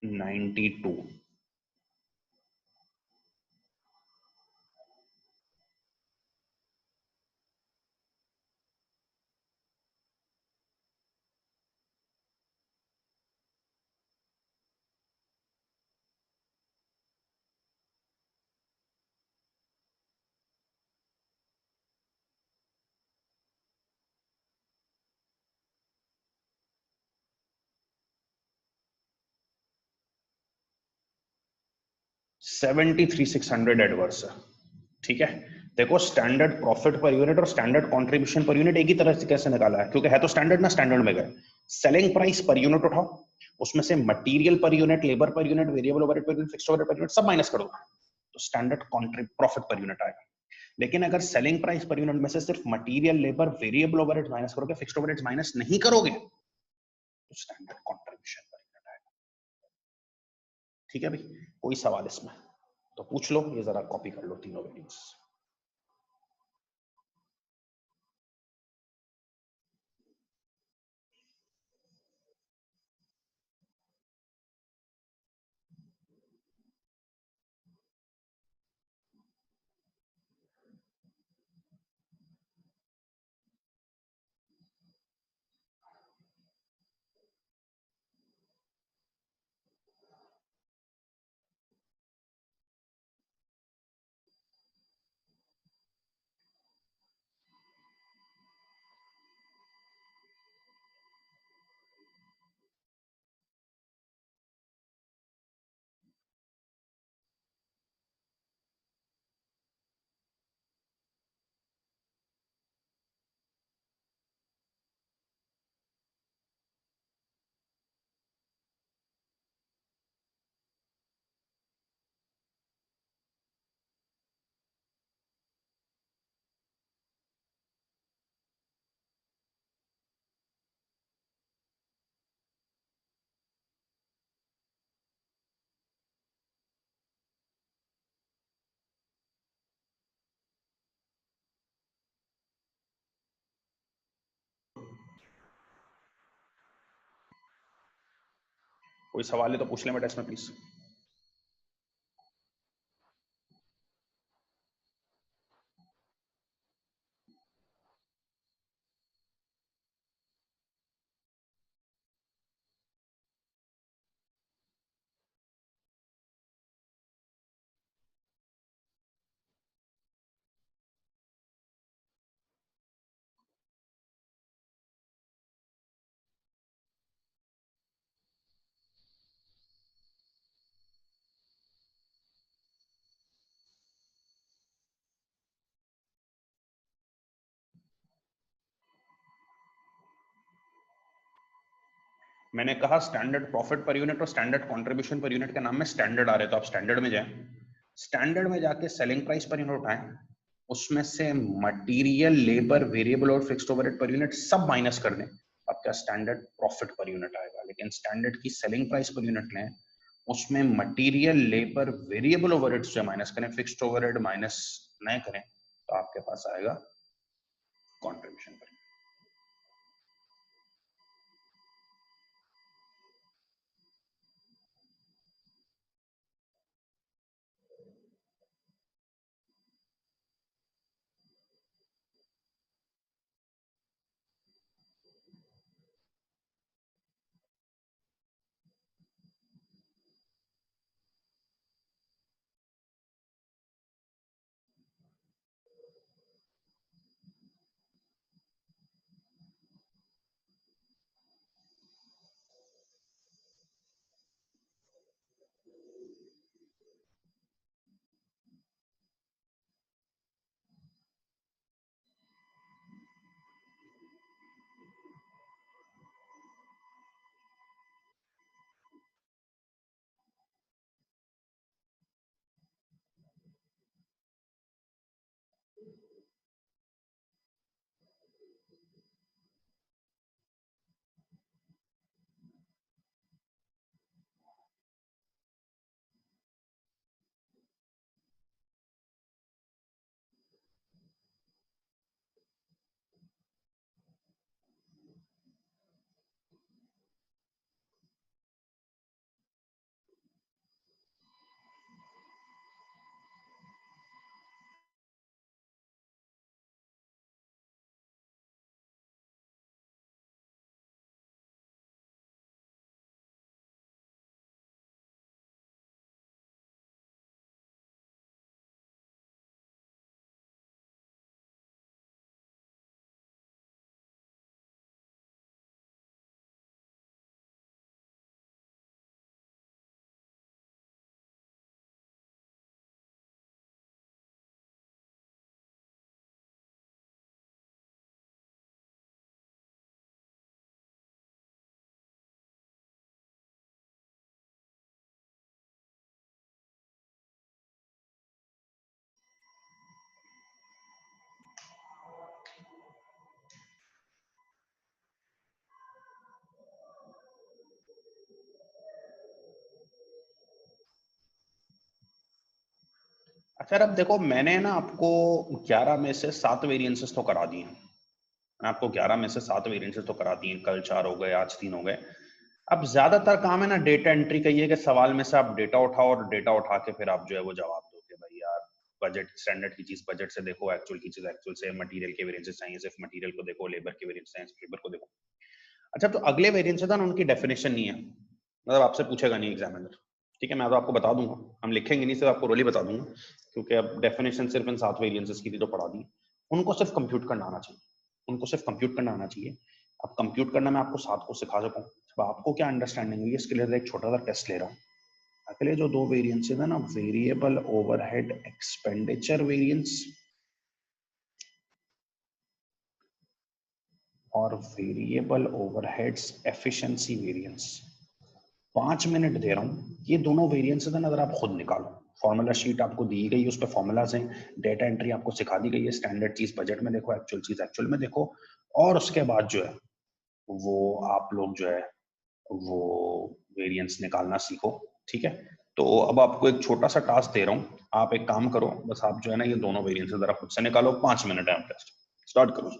92। 73,600 एडवर्स है। ठीक है, देखो स्टैंडर्ड प्रॉफिट पर यूनिट और स्टैंडर्ड कंट्रीब्यूशन पर यूनिट एक ही तरह से कैसे निकाला है, क्योंकि है तो स्टैंडर्ड ना, स्टैंडर्ड में गए। सेलिंग प्राइस पर यूनिट उठाओ, उसमें से material per unit, labour per unit, variable overhead per unit, fixed overhead per unit सब माइनस कर दो, तो स्टैंडर्ड प्रॉफिट पर यूनिट आएगा। लेकिन अगर सेलिंग प्राइस पर यूनिट में से सिर्फ material, labour, variable overhead minus करोगे, फिक्स्ड ओवरहेड माइनस नहीं करोगे, तो स्टैंडर्ड कंट्रीब्यूशन पर यूनिट आएगा। ठीक है भाई, कोई सवाल इसमें तो पूछ लो, ये जरा कॉपी कर लो तीनों वीडियोस। कोई सवाल है तो पूछ ले बेटा इसमें प्लीज। मैंने कहा स्टैंडर्ड प्रॉफिट पर यूनिट और स्टैंडर्ड कंट्रीब्यूशन पर यूनिट के नाम में स्टैंडर्ड आ रहे, तो आप स्टैंडर्ड में जाएं, स्टैंडर्ड में जाके सेलिंग प्राइस पर यूनिट उठाएं, उसमें से मटेरियल, लेबर, वेरिएबल और फिक्स्ड ओवरहेड पर यूनिट सब माइनस कर दें, आपका स्टैंडर्ड प्रॉफिट पर यूनिट आएगा। लेकिन स्टैंडर्ड की सेलिंग प्राइस पर यूनिट लें, उसमें मटेरियल, लेबर, वेरिएबल ओवरहेड से माइनस करें, फिक्स्ड ओवरहेड माइनस न करें, तो आपके पास आएगा कंट्रीब्यूशन पर। अच्छा अब देखो, मैंने ना आपको 11 में से 7 वेरिएंसेस तो करा दिए हैं। मैंने आपको 11 में से 7 वेरिएंसेस तो करा दिए हैं, कल 4 हो गए, आज 3 हो गए। अब ज्यादातर काम है ना डेटा एंट्री का, ये है कि सवाल में से आप डेटा उठाओ और डेटा उठा के फिर आप जो है वो जवाब दो कि भाई यार बजट स्टैंडर्ड की चीज बजट से देखो, एक्चुअल की चीज एक्चुअल से, मटेरियल के वेरिएंसेस चाहिए सिर्फ मटेरियल को देखो, लेबर के वेरिएंस चाहिए लेबर को देखो। अच्छा तो अगले वेरिएंस था ना, उनकी डेफिनेशन नहीं है, मतलब आपसे पूछेगा नहीं एग्जामिनर, ठीक है, मैं तो आपको बता दूंगा, हम लिखेंगे नहीं, सिर्फ आपको रोली बता दूंगा, क्योंकि अब डेफिनेशन सिर्फ इन 7 वेरिएंसेस की थी तो पढ़ा दी। उनको सिर्फ कंप्यूट करना आना चाहिए, उनको सिर्फ कंप्यूट करना आना चाहिए। अब कंप्यूट करना मैं आपको 7 को सिखा सकूं, अब आपको क्या अंडरस्टैंडिंग हुई इसके लिए एक छोटा सा टेस्ट ले रहा हूँ। अगले जो 2 वेरिएंसेस है ना, वेरिएबल ओवरहेड एक्सपेंडिचर वेरिएंस और variable overheads efficiency variance, 5 minute दे रहा हूँ, ये दोनों वेरिएंसेस है ना, अगर आप खुद निकालो, फॉर्मूला शीट आपको दी गई है, उस पर फॉर्मूलाज हैं, डेटा एंट्री आपको सिखा दी गई है, स्टैंडर्ड चीज बजट में देखो, एक्चुअल चीज एक्चुअल में देखो, और उसके बाद जो है वो आप लोग जो है वो वेरिएंस निकालना सीखो, ठीक है। तो अब आपको एक छोटा सा टास्क दे रहा हूँ, आप एक काम करो, बस आप जो है ना ये दोनों वेरिएंसेस जरा खुद से निकालो, 5 मिनट है आप टेस्ट स्टार्ट करो।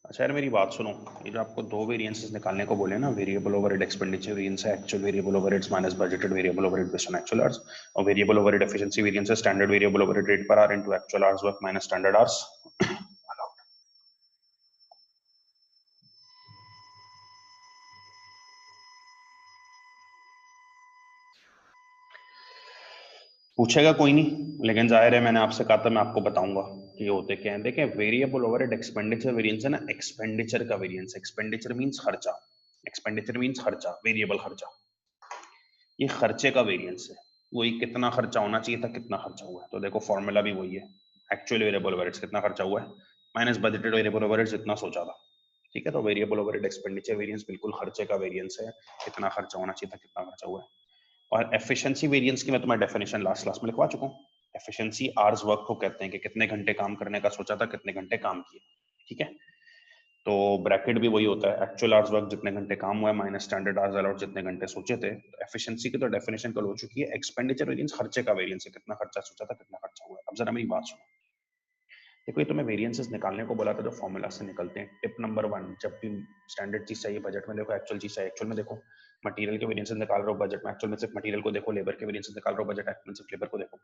अच्छा यार मेरी बात सुनो, ये जो आपको दो वेरिएंसेस निकालने को बोले ना, वेरिएबल ओवरहेड एक्सपेंडिचर वेरिएंस है actual variable overheads minus budgeted variable overhead based on actual hours, और वेरिएबल ओवरहेड एफिशिएंसी वेरिएंस है standard variable overhead rate per our into actual hours work minus standard hours. पूछेगा कोई नहीं, लेकिन जाहिर है मैंने आपसे कहा था मैं आपको बताऊंगा कि ये होते क्या है। देखिए वेरिएबल ओवरहेड एक्सपेंडिचर वेरिएंस है ना, एक्सपेंडिचर का वेरिएंस, एक्सपेंडिचर मींस खर्चा, एक्सपेंडिचर मींस खर्चा, वेरिएबल खर्चा, ये खर्चे का वेरिएंस है। वही कितना खर्चा होना चाहिए था कितना खर्चा हुआ है, तो देखो फॉर्मूला भी वही है, एक्चुअल वेरिएबल ओवरहेड्स कितना खर्चा हुआ है माइनस बजटेड वेरिएबल ओवरहेड्स जितना सोचा था। ठीक है, तो वेरिएबल ओवरहेड एक्सपेंडिचर वेरिएंस बिल्कुल खर्चे का वेरिएंस है, कितना खर्चा होना चाहिए था कितना खर्चा हुआ है। और एफिशिएंसी वेरिएंस की मैं तुम्हें डेफिनेशन लास्ट क्लास में लिखवा चुका हूँ। एफिशिएंसी आवर्स वर्क को कहते हैं कि कितने घंटे काम करने का सोचा था कितने घंटे काम किए। ठीक है, तो ब्रैकेट भी वही होता है, एक्चुअल आवर्स वर्क जितने घंटे काम हुआ है माइनस स्टैंडर्ड आवर्स अलाउड जितने घंटे सोचे थे। तो एफिशिएंसी की तो डेफिनेशन कल हो चुकी है, एक्सपेंडिचर वेरिएंस खर्चे का वेरिएंस है, कितना खर्चा सोचा था कितना खर्चा हुआ है। अब जरा मेरी बात सुनो, देखो ये तुम्हें वेरिएंसेस निकालने को बोला था जो फॉर्मूला से निकलते हैं। टिप नंबर 1, जब भी स्टैंडर्ड चीज चाहिए बजट में देखो, एक्चुअल चीज चाहिए एक्चुअल में देखो। मटेरियल के वेरिएंसेस निकाल रहे हो बजट में, एक्चुअल में सिर्फ मटेरियल को देखो। लेबर के वेरिएंसेस निकाल रहे हो बजट, एक्चुअल में सिर्फ लेबर को देखो।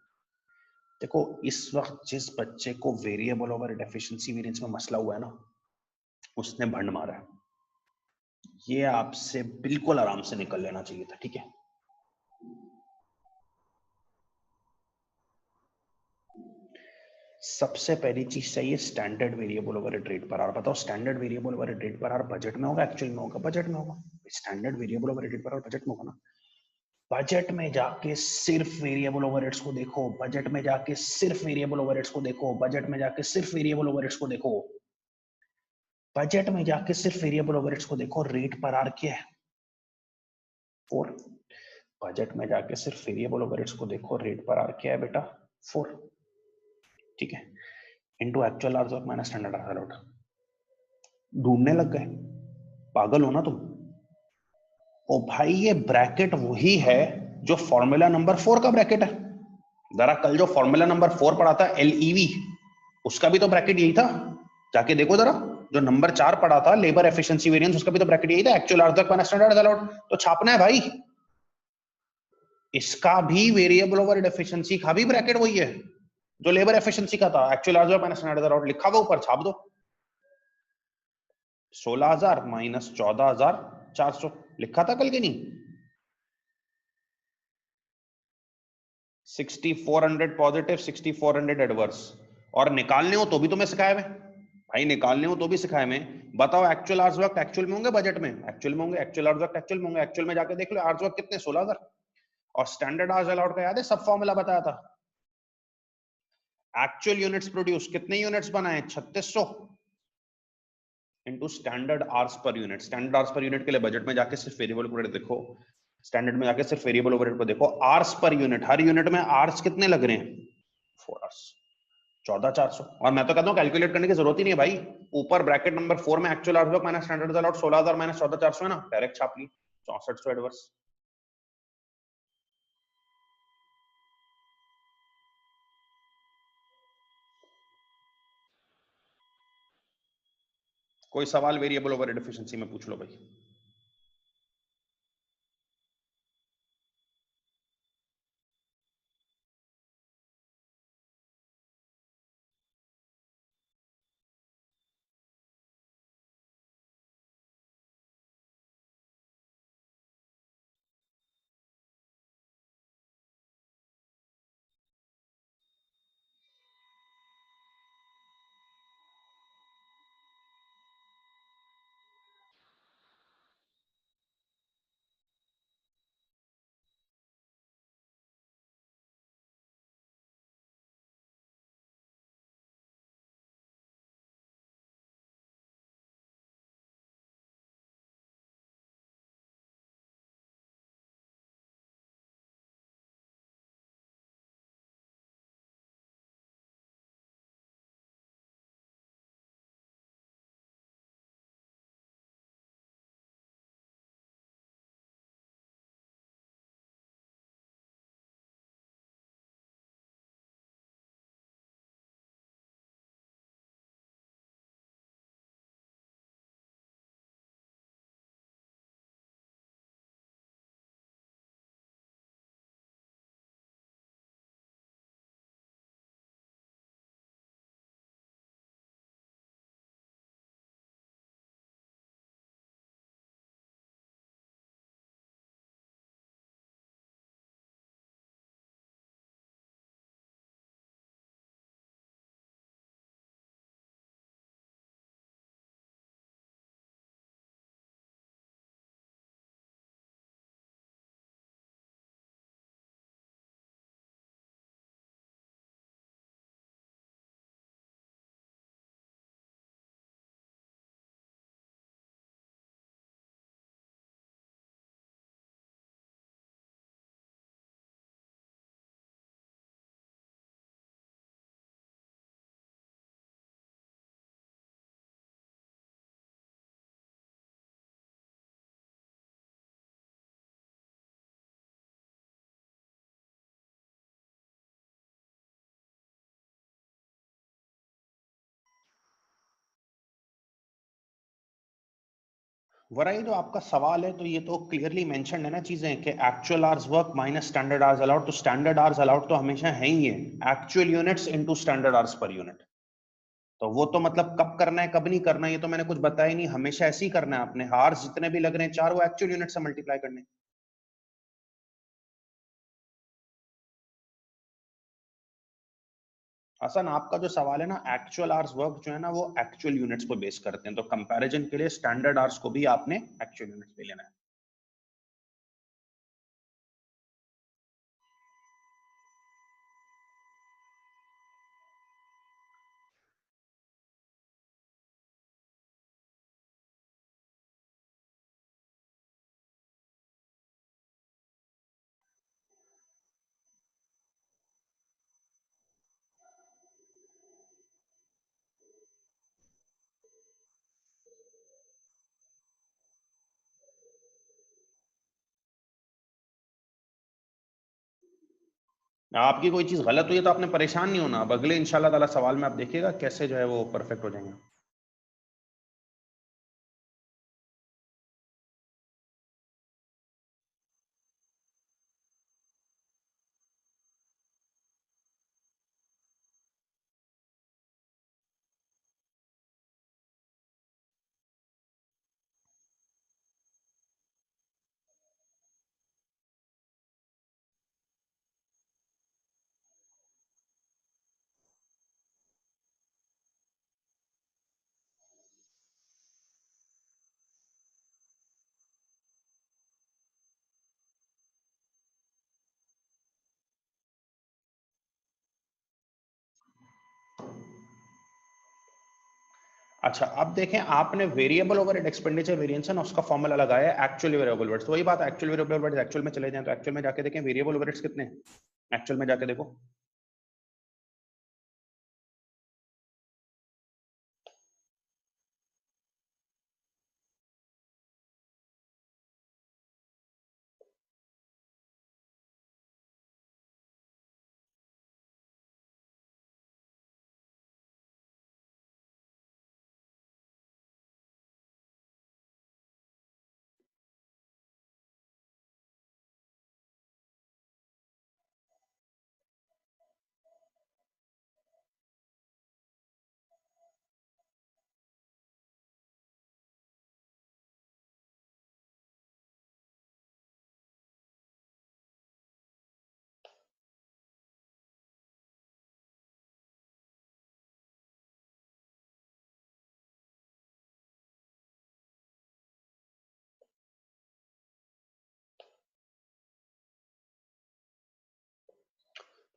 देखो इस वक्त जिस बच्चे को वेरिएबल ओवर एफिशिएंसी वेरिएंस में मसला हुआ है ना, उसने भंड मारा है। ये आपसे बिल्कुल आराम से निकल लेना चाहिए था। ठीक है, सबसे पहली चीज चाहिए standard variable over rate per hour. बताओ standard variable over rate per hour budget में होगा एक्चुअल में होगा? बजट में होगा। Standard variable over rate per hour budget में होगा ना। बजट में जाके सिर्फ वेरिएबल ओवरहेड्स को देखो, बजट में जाके सिर्फ वेरिएबल ओवरहेड्स को देखो, बजट में जाके सिर्फ वेरिएबल ओवरहेड्स को देखो, बजट में जाके सिर्फ वेरिएबल ओवरहेड्स को देखो। रेट पर आर क्या है? 4। बजट में जाके सिर्फ वेरिएबल ओवरहेड्स को देखो, रेट पर आर क्या है बेटा? 4। ठीक है, into actual hours work minus standard hours allowed. ढूंढने लग गए, पागल हो ना तुम? ओ भाई ये ब्रैकेट वही है जो फॉर्मूला नंबर 4 का ब्रैकेट है। जरा कल जो फॉर्मूला नंबर 4 पढ़ा था एलईवी, उसका भी तो ब्रैकेट यही था। जाके देखो जरा, जो नंबर 4 पढ़ा था लेबर एफिशिएंसी वेरिएंस, उसका भी तो ब्रैकेट यही था, actual hours work minus standard allowed. तो छापना है भाई, इसका भी वेरिएबल ओवर एफिशिएंसी का भी ब्रैकेट वही है जो लेबर एफिशिएंसी का था, actual hours work minus standard allowed लिखा हुआ ऊपर, छाप दो। 16,000 माइनस 14,400 लिखा था कल के नहीं? 6400 पॉजिटिव 6400 एडवर्स। और निकालने हो तो भी तुम्हें सिखाया मैं भाई, निकालने हो तो भी सिखाया मैं। बताओ एक्चुअल आवर्स वर्क एक्चुअल में होंगे बजट में? एक्चुअल में होंगे। एक्चुअल आवर्स वर्क एक्चुअल में होंगे, एक्चुअल में जाके देख लो आवर्स वर्क कितने, 16,000। और स्टैंडर्ड आवर्स अलाउड का याद है सब फॉर्मूला बताया था। एक्चुअल यूनिट्स प्रोड्यूस, कितने यूनिट्स बनाए? 3600 into standard hours per unit. Standard hours per unit के लिए बजट में जाके सिर्फ वेरिएबल ओवरहेड देखो, स्टैंडर्ड में जाके सिर्फ वेरिएबल ओवरहेड को देखो। आवर्स पर यूनिट, हर यूनिट में आवर्स कितने लग रहे हैं? 4 आवर्स, 14,400। और मैं तो कहता हूँ कैलकुलेट करने की जरूरत ही नहीं है भाई, ऊपर ब्रैकेट नंबर 4 में actual hours work minus standard allowed 16,000 minus 14,400 है ना, डायरेक्ट छाप ली 6400 एडवर्स। कोई सवाल वेरिएबल ओवरहेड एफिशिएंसी में पूछ लो भाई। वराई जो आपका सवाल है तो ये तो क्लियरली मेंशन है ना चीजें कि actual hours work minus standard hours allowed, तो स्टैंडर्ड आवर्स अलाउड तो हमेशा है ही है, actual units into standard hours per unit. तो वो तो मतलब कब करना है कब नहीं करना है ये तो मैंने कुछ बताया ही नहीं, हमेशा ऐसे ही करना है आपने, आवर्स जितने भी लग रहे हैं 4 वो एक्चुअल यूनिट से मल्टीप्लाई करने। असन आपका जो सवाल है ना, एक्चुअल आवर्स वर्क जो है ना वो एक्चुअल यूनिट्स को बेस करते हैं, तो कंपैरिजन के लिए स्टैंडर्ड आवर्स को भी आपने एक्चुअल यूनिट्स पे लेना है। आपकी कोई चीज गलत हुई है तो आपने परेशान नहीं होना, अब अगले इंशाल्लाह ताला सवाल में आप देखिएगा कैसे जो है वो परफेक्ट हो जाएंगे। अच्छा अब देखें, आपने वेरिएबल ओवरहेड एक्सपेंडिचर वेरिएंस है ना उसका फॉर्मूला लगाया है एक्चुअल वेरिएबल ओवरहेड्स, तो वही बात, एक्चुअल वेरिएबल ओवरहेड्स एक्चुअल में चले जाएं तो एक्चुअल में जाके देखें वेरिएबल ओवरहेड्स कितने हैं, एक्चुअल में जाके देखो।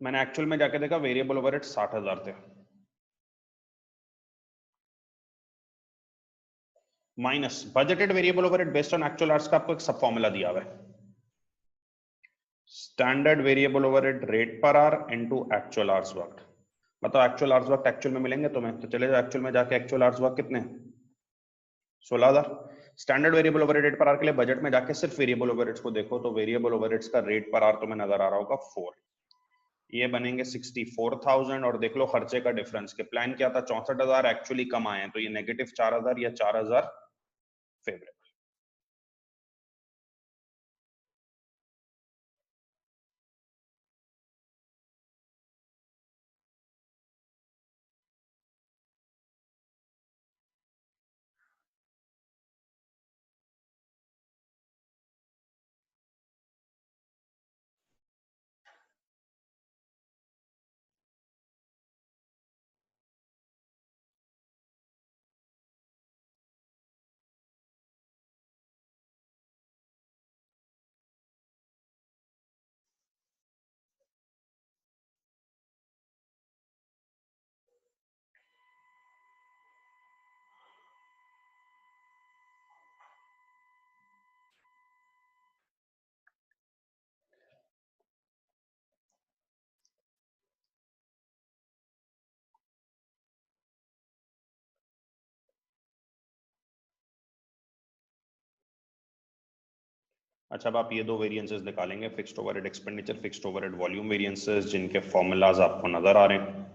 मैंने एक्चुअल में जाके देखा वेरिएबल ओवरहेड 60,000 थे, minus budgeted variable overhead based on actual hours का आपको एक सब फॉर्मूला दिया हुआ है, standard variable overhead rate per our into actual hours work. बताओ एक्चुअल आवर्स वर्क एक्चुअल में मिलेंगे तुम्हें, तो चले जाओ एक्चुअल में जाके एक्चुअल आवर्स वर्क कितने, 16,000। Standard variable overhead rate per our के लिए बजट में जाके सिर्फ वेरिएबल ओवरहेड्स को देखो, तो वेरिएबल ओवरहेड्स का रेट पर आवर तुम्हें नजर आ रहा होगा 4, ये बनेंगे 64,000। और देख लो खर्चे का डिफरेंस, के प्लान क्या था 64,000, एक्चुअली कम आए हैं, तो ये नेगेटिव 4,000 या 4,000 फेवरेट। अच्छा अब आप ये दो वेरिएंसेस निकालेंगे, fixed overhead expenditure, fixed overhead volume variances, जिनके फॉर्मूलाज आपको नजर आ रहे हैं।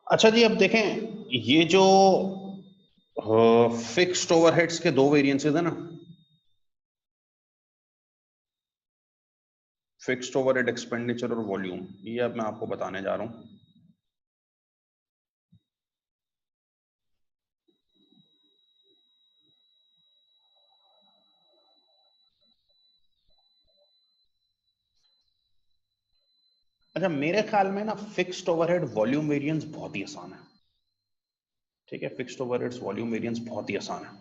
अच्छा जी, अब देखें ये जो फिक्स्ड ओवरहेड्स के दो वेरिएंसेस है ना, फिक्स्ड ओवरहेड एक्सपेंडिचर और वॉल्यूम, ये अब मैं आपको बताने जा रहा हूं। अच्छा, मेरे ख्याल में ना फिक्स्ड ओवरहेड वॉल्यूम वेरिएंस बहुत ही आसान है। ठीक है, फिक्स्ड ओवरहेड्स वॉल्यूम वेरिएंस बहुत ही आसान है।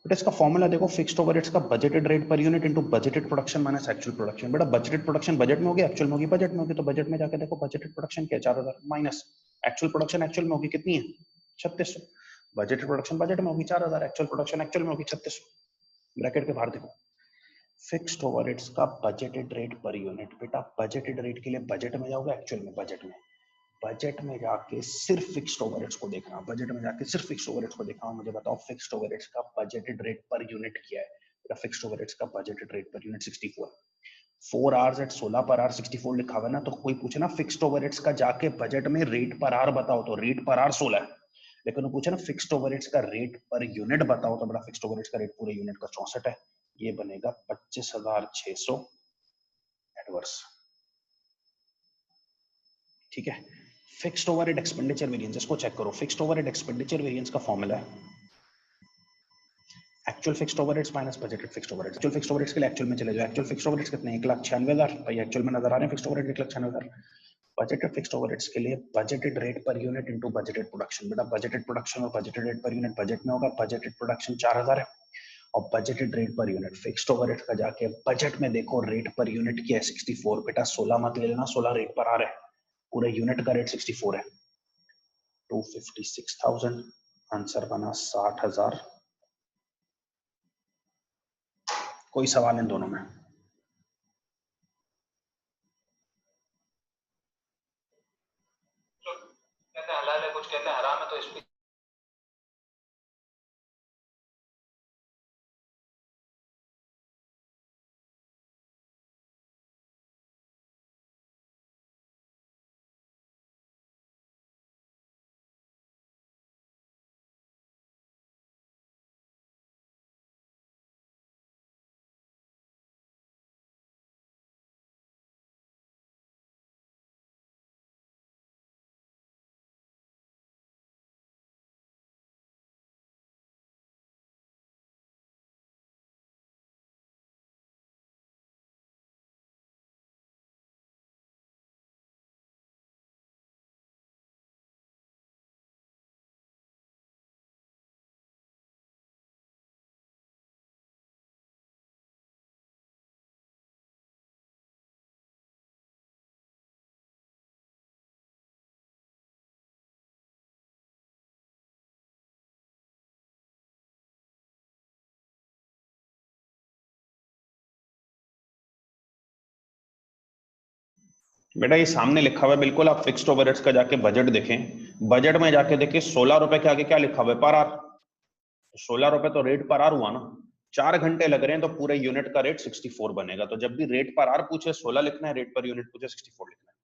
बट इसका फॉर्मूला देखो, फिक्स्ड ओवरहेड्स का budgeted rate per unit into budgeted production minus actual production. बेटा बजटेड प्रोडक्शन बजट में होगी, एक्चुअल में होगी बजट में होगी, तो बजट में जाके देखो बजटेड प्रोडक्शन क्या है 4000 माइनस एक्चुअल प्रोडक्शन एक्चुअल में होगी कितनी है 3600। बजटेड प्रोडक्शन बजट में होगी 4000, एक्चुअल प्रोडक्शन एक्चुअल में होगी 3600। ब्रैकेट के बाहर देखो, फिक्स्ड ओवरहेड्स का बजटेड रेट पर यूनिट। बेटा बजटेड रेट के लिए बजट में जाओगे, एक्चुअल में बजट में, बजट में जाके सिर्फ फिक्स्ड ओवरहेड्स को देखना, बजट में जाके सिर्फ फिक्स्ड ओवरहेड्स को देखना। मुझे बताओ फिक्स्ड ओवरहेड्स का बजटेड रेट पर यूनिट क्या है। बेटा फिक्स्ड ओवरहेड्स का budgeted rate per unit 64। 4 hours at 16 per our 64 लिखा हुआ है ना, तो कोई पूछे ना फिक्स्ड ओवरहेड्स का जाके बजट में रेट पर आवर बताओ, तो रेट पर आवर 16 है। लेकिन वो पूछे ना फिक्स्ड ओवरहेड्स का रेट पर यूनिट बताओ, तो बड़ा फिक्स्ड ओवरहेड्स का रेट पूरे यूनिट का 64 है। ये बनेगा 25,600 एडवर्स। ठीक है, फिक्स्ड ओवरहेड एक्सपेंडिचर वेरिएंस, इसको चेक करो। फिक्स्ड ओवरहेड एक्सपेंडिचर वेरिएंस का फॉर्मूला है actual fixed overheads minus budgeted fixed overheads. Actual fixed overheads के लिए एक्चुअल में चले जाओ। एक्चुअल फिक्स्ड ओवरहेड्स कितने 1,96,000 भाई, एक्चुअल में नजर आ रहे हैं fixed overhead 1,96,000। Budgeted fixed overheads के लिए budgeted rate per unit into budgeted production. बेटा बजटेड प्रोडक्शन और budgeted rate per unit budget में होगा, बजटेड प्रोडक्शन 4000 है और budgeted rate per unit fixed overhead का जाके बजट में देखो रेट पर यूनिट क्या है 64। बेटा 16 मत ले लेना, 16 रेट पर आ रहा है, पूरे यूनिट का रेट 64 है। 256,000, आंसर बना 60,000। कोई सवाल इन दोनों में? कहते हैं हलाल है, कुछ कहते हैं हराम है, तो इसमें बेटा ये सामने लिखा हुआ है बिल्कुल, आप फिक्स्ड ओवरहेड्स का जाके बजट देखें, बजट में जाके देखें 16 रुपए के आगे क्या लिखा हुआ है पर आर। 16 रुपए तो रेट पर आर हुआ ना, 4 घंटे लग रहे हैं तो पूरे यूनिट का रेट 64 बनेगा। तो जब भी रेट पर आर पूछे 16 लिखना है, रेट पर यूनिट पूछे 64 लिखना है।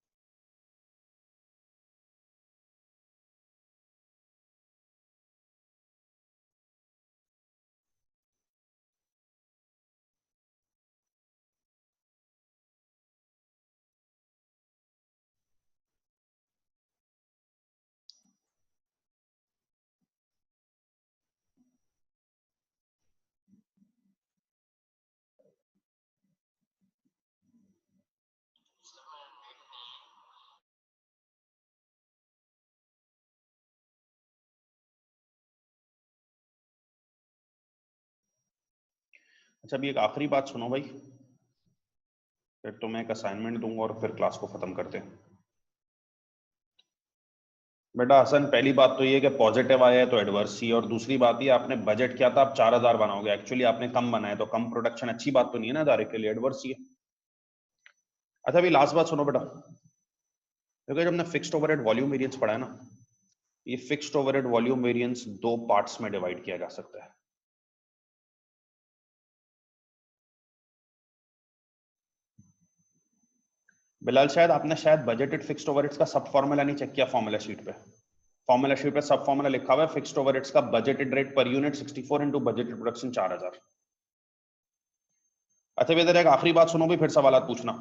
अच्छा अभी एक आखिरी बात सुनो भाई, फिर तो मैं एक असाइनमेंट दूंगा और फिर क्लास को खत्म करते हैं। बेटा हसन, पहली बात तो ये कि पॉजिटिव आया है तो एडवर्स ही, और दूसरी बात ये आपने बजट किया था आप 4000 बनाओगे, एक्चुअली आपने कम बनाया, तो कम प्रोडक्शन अच्छी बात तो नहीं है ना इदारे के लिए, एडवर्स ही है। अच्छा अभी लास्ट बात सुनो बेटा, क्योंकि जब हमने फिक्स्ड ओवरहेड वॉल्यूम वेरिएंस पढ़ा है ना, ये फिक्स्ड ओवरहेड वॉल्यूम वेरिएंस दो पार्ट्स में डिवाइड किया जा सकता है। बिलाल शायद आपने शायद बजटेड फिक्स्ड ओवरहेड्स का सब फॉर्मूला नहीं चेक किया फॉर्मूला शीट पे। फॉर्मूला शीट पे सब फॉर्मूला लिखा हुआ है फिक्स्ड ओवरहेड्स का budgeted rate per unit 64 into budgeted production 4000। अच्छा इधर एक आखिरी बात सुनो भी, फिर सवाल पूछना।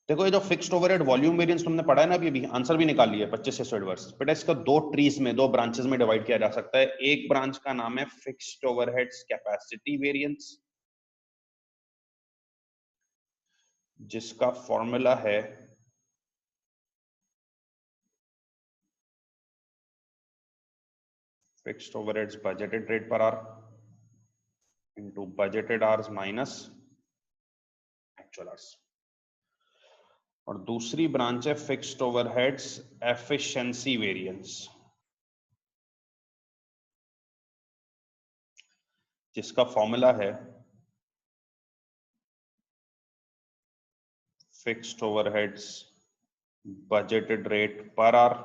देखो ये जो फिक्स्ड ओवरहेड वॉल्यूम वेरिएंस तुमने पढ़ा है ना, अभी आंसर भी निकाल लिया 2500 एडवर्स। बेटा इसका दो ट्रीज में, दो ब्रांचेस में डिवाइड किया जा सकता है। एक ब्रांच का नाम है फिक्स्ड ओवरहेड्स कैपेसिटी वेरिएंस, जिसका फॉर्मूला है fixed overheads budgeted rate per our into budgeted hours minus actual hours. और दूसरी ब्रांच है फिक्स्ड ओवरहेड्स एफिशिएंसी वेरिएंस, जिसका फॉर्मूला है fixed overheads budgeted rate per our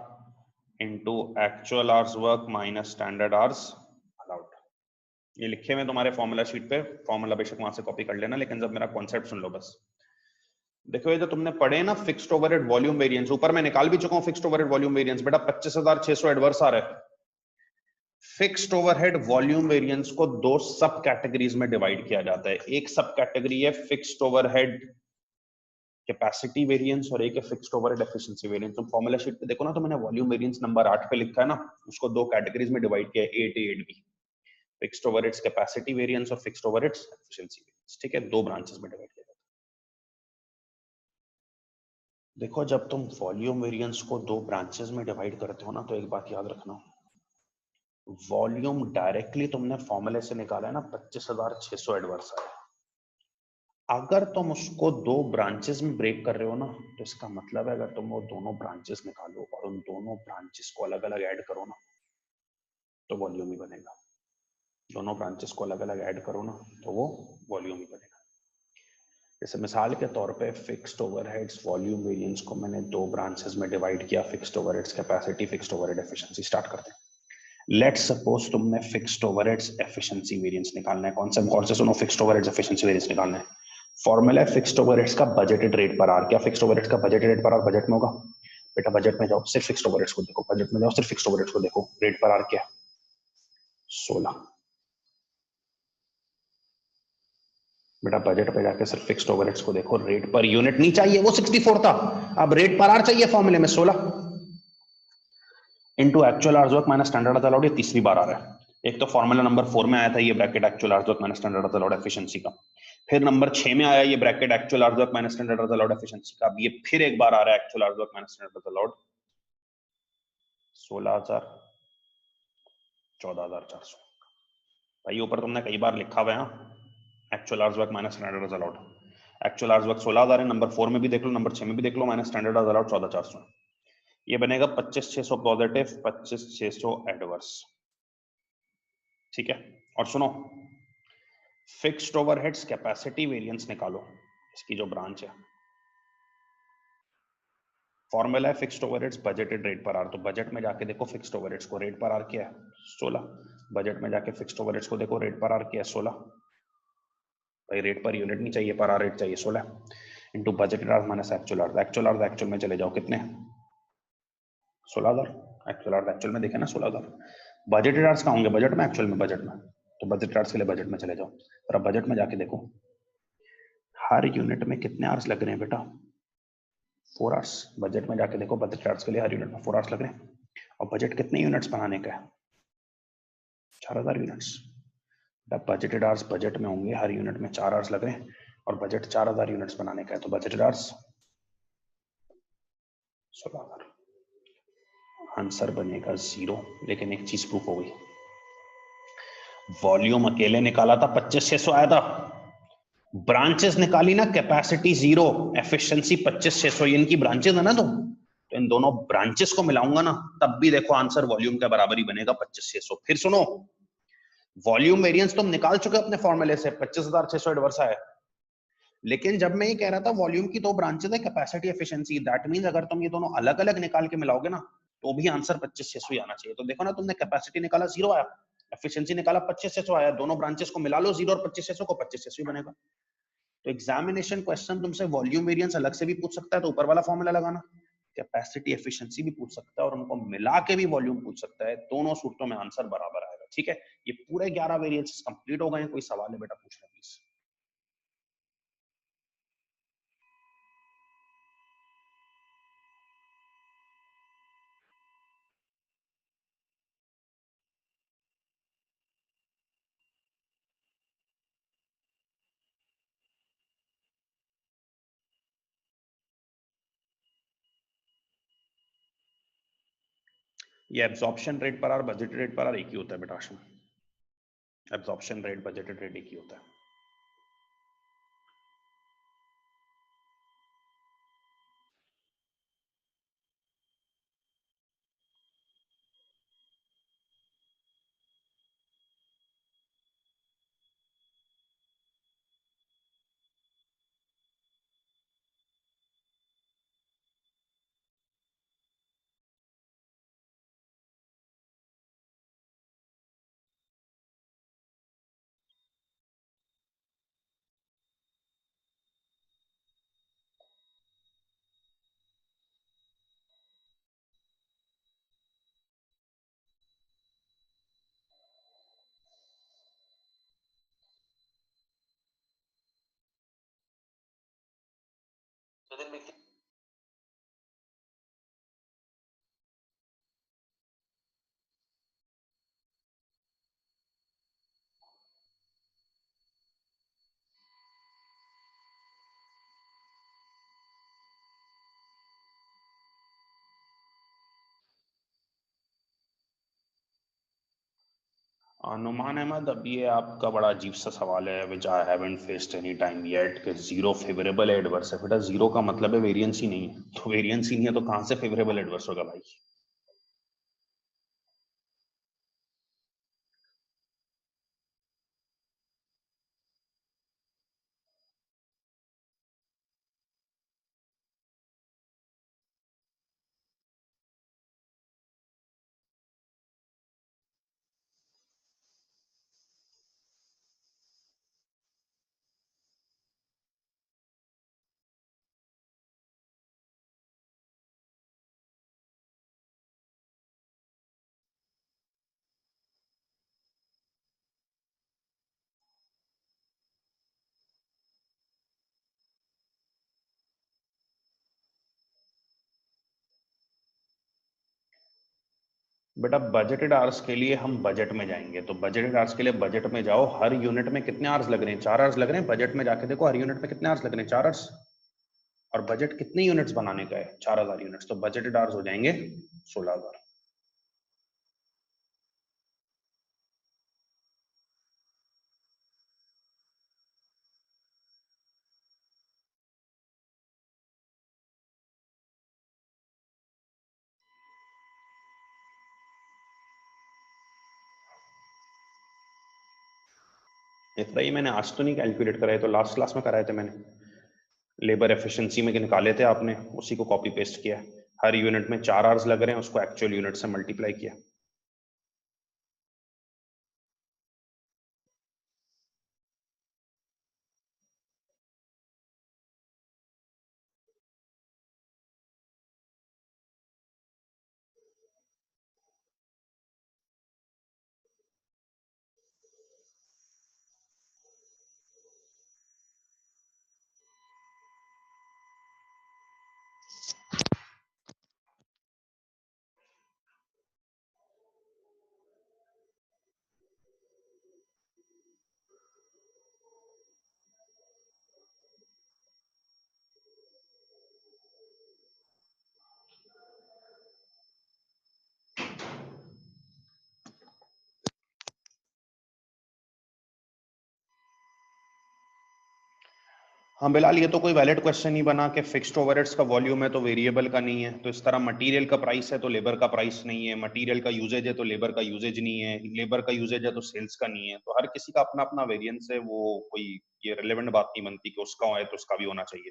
into actual hours work minus standard hours allowed. ये लिखे हुए तुम्हारे formula sheet पे, फॉर्मूला बेशक वहां से कॉपी कर लेना, लेकिन जब मेरा कॉन्सेप्ट सुन लो बस। देखो ये जो तुमने पढ़े ना फिक्स्ड ओवरहेड वॉल्यूम वेरिएंस, ऊपर मैं निकाल भी चुका हूं फिक्स्ड ओवरहेड वॉल्यूम वेरिएंस। बेटा 25600 एडवर्स आ रहा है। फिक्स्ड ओवरहेड वॉल्यूम वेरिएंस को दो सब कैटेगरीज में डिवाइड किया जाता है। एक सब कैटेगरी है फिक्स्ड ओवरहेड कैपेसिटी वेरिएंस और एक है फिक्स्ड ओवरहेड एफिशिएंसी वेरिएंस। तुम फॉर्मूला शीट पे देखो ना, तो मैंने वॉल्यूम वेरिएंस नंबर 8 पे लिखा है ना, उसको दो कैटेगरीज में डिवाइड किया है, 8A 8B। Fixed overheads capacity variance और फिक्स्ड ओवरहेड्स एफिशिएंसी वेरिएंस। ठीक है, दो ब्रांचेस में डिवाइड किया जाता है। देखो जब तुम वॉल्यूम वेरिएंस को दो ब्रांचेस में डिवाइड करते हो ना, तो एक बात याद रखना, वॉल्यूम डायरेक्टली तुमने फॉर्मूले से निकाला है ना 25600 एडवर्स आया। अगर तुम उसको दो ब्रांचेस में ब्रेक कर रहे हो ना, तो इसका मतलब है अगर तुम वो दोनों ब्रांचेस निकालो और उन दोनों ब्रांचेस को अलग अलग ऐड करो ना, तो वॉल्यूम ही बनेगा। दोनों ब्रांचेस को अलग अलग ऐड करो ना, तो वो वॉल्यूम ही बनेगा। जैसे मिसाल के तौर पे फिक्स्ड ओवरहेड्स वॉल्यूम वेरिएंस को मैंने दो ब्रांचेस में डिवाइड किया, fixed overheads capacity, fixed overhead efficiency. Start करते हैं। लेट्स सपोज तुमने फिक्स्ड ओवरहेड्स एफिशिएंसी वेरिएंस निकालना है। कौन से सुनो, फिक्स्ड ओवरहेड्स एफिशिएंसी वेरिएंस निकालना है। फॉर्मूला है फिक्स्ड ओवरहेड्स का बजटेड रेट पर आवर। क्या फिक्स्ड ओवरहेड्स का budgeted rate per hour budget में होगा? बेटा बजट में जाओ, सिर्फ फिक्स्ड ओवरहेड्स को देखो, बजट में जाओ सिर्फ फिक्स्ड ओवरहेड्स को देखो। रेट पर आवर क्या है? 16। बेटा बजट पे जाके सिर्फ फिक्स्ड ओवरहेड्स को देखो, रेट पर यूनिट नहीं चाहिए, वो 64 था, अब रेट पर आवर चाहिए फॉर्मूले में 16 into actual hours work minus standard hours allowed. ये तीसरी बार आ रहा है। एक तो फॉर्मूला नंबर 4 में आया था ये bracket actual hours work minus standard hours allowed efficiency का, फिर नंबर 6 में आया ये bracket actual hours work minus standard hours allowed efficiency का। अब ये फिर एक बार आ रहा है actual hours work minus standard hours allowed 16000 14400। भाई ऊपर तुमने कई बार लिखा हुआ है actual hours work minus standard hours allowed. Actual hours work 16000 है, नंबर 4 में भी देख लो, नंबर 6 में भी देख लो, माइनस स्टैंडर्ड आवर्स अलाउड 14600। ये बनेगा 25600 पॉजिटिव 25600 एडवर्स। ठीक है, और सुनो फिक्स्ड ओवरहेड्स कैपेसिटी वेरिएंस निकालो, इसकी जो ब्रांच है। फॉर्मूला है fixed overheads budgeted rate per our. तो बजट में जाके देखो फिक्स्ड ओवरहेड्स को, रेट पर आवर क्या है 16। बजट में जाके फिक्स्ड ओवरहेड्स को देखो, रेट पर आवर क्या है 16। भाई रेट पर यूनिट नहीं चाहिए, पर आवर रेट चाहिए 16 into budgeted hours minus actual hours. Actual hours actual में चले जाओ, कितने 16000। एक्चुअल आवर्स एक्चुअल में देखे ना 16000। बजटेड आवर्स कहाँ होंगे? बजट में, एक्चुअल में बजट में। तो बजटेड आवर्स के लिए बजट में चले जाओ, और अब बजट में जाके देखो हर यूनिट में कितने आवर्स लग रहे हैं बेटा 4 आवर्स। बजट में जाके देखो बजट आवर्स के लिए हर यूनिट में 4 आवर्स लग रहे हैं। और बजट कितने यूनिट्स बनाने का है? 4000 यूनिट्स। बजटेड आवर्स बजट में होंगे, हर यूनिट में 4 आवर्स लग रहे हैं, और बजट 4000 यूनिट्स बनाने का है, तो बजटेड आवर्स 16000। आंसर बनेगा 0। लेकिन एक चीज प्रूफ हो गई, वॉल्यूम अकेले निकाला था 25600 आया था, ब्रांचेस निकाली ना कैपेसिटी 0 एफिशिएंसी 25600, इनकी ब्रांचेस है ना, तो इन दोनों ब्रांचेस को मिलाऊंगा ना, तब भी देखो आंसर वॉल्यूम के बराबर ही बनेगा 25600। फिर सुनो, वॉल्यूम वेरिएंस तुम निकाल चुके अपने फॉर्मूले से, 25600 एडवर्स आया। लेकिन जब मैं ये कह रहा था वॉल्यूम की दो ब्रांचेस है कैपेसिटी एफिशिएंसी, दैट मींस अगर तुम ये दोनों अलग अलग निकाल के मिलाओगे ना, तो भी आंसर 25600 ही आना चाहिए। तो देखो ना, तुमने कैपेसिटी निकाला 0 आया, एफिशिएंसी निकाला 25600 आया, दोनों ब्रांचेस को मिला लो 0 और 25600 को, 25600 ही बनेगा। तो एग्जामिनेशन क्वेश्चन तुमसे वॉल्यूम वेरिएंस अलग से भी पूछ सकता है, तो ऊपर वाला फॉर्मूला लगाना, कैपेसिटी एफिशिएंसी भी पूछ सकता है, और उनको मिला के भी वॉल्यूम पूछ सकता है। दोनों सूत्रों में आंसर बराबर आएगा। ठीक है, ये पूरे 11 वेरिएंसेस कंप्लीट हो गए हैं। कोई सवाल है बेटा, पूछना प्लीज। ये एब्जॉर्प्शन रेट पर आर, बजट रेट पर आर एक ही होता है बेटा आशु। एब्जॉर्प्शन रेट, बजटेड रेट एक ही होता है। सुधीर भी नुमान अहमद, अब ये आपका बड़ा अजीब सा सवाल है, which I haven't faced any time yet, कि जीरो फेवरेबल एडवर्स है। बेटा जीरो का मतलब है वेरिएंस ही नहीं है, तो वेरिएंस ही नहीं है तो कहां से फेवरेबल एडवर्स होगा भाई। बेटा बजटेड आवर्स के लिए हम बजट में जाएंगे, तो बजटेड आवर्स के लिए बजट में जाओ, हर यूनिट में कितने आवर्स लग रहे हैं? 4 आवर्स लग रहे हैं। बजट में जाके देखो हर यूनिट में कितने आवर्स लग रहे हैं, 4 आवर्स। और बजट कितने यूनिट्स बनाने का है? 4000 यूनिट्स, तो बजटेड आवर्स हो जाएंगे 16000। इतना ही मैंने आज तो नहीं कैलकुलेट कराए, तो लास्ट क्लास में कराए थे मैंने। लेबर एफिशिएंसी में निकाले थे आपने, उसी को कॉपी पेस्ट किया। हर यूनिट में 4 आवर्स लग रहे हैं, उसको एक्चुअल यूनिट से मल्टीप्लाई किया। हाँ बिलाल, ये तो कोई वैलिड क्वेश्चन नहीं बना कि फिक्स्ड ओवरहेड्स का वॉल्यूम है तो वेरिएबल का नहीं है। तो इस तरह मटेरियल का प्राइस है तो लेबर का प्राइस नहीं है, मटेरियल का यूजेज है तो लेबर का यूजेज नहीं है, लेबर का यूजेज है तो सेल्स का नहीं है। तो हर किसी का अपना अपना वेरिएंस है, वो कोई ये रिलेवेंट बात नहीं बनती कि उसका है तो उसका भी होना चाहिए।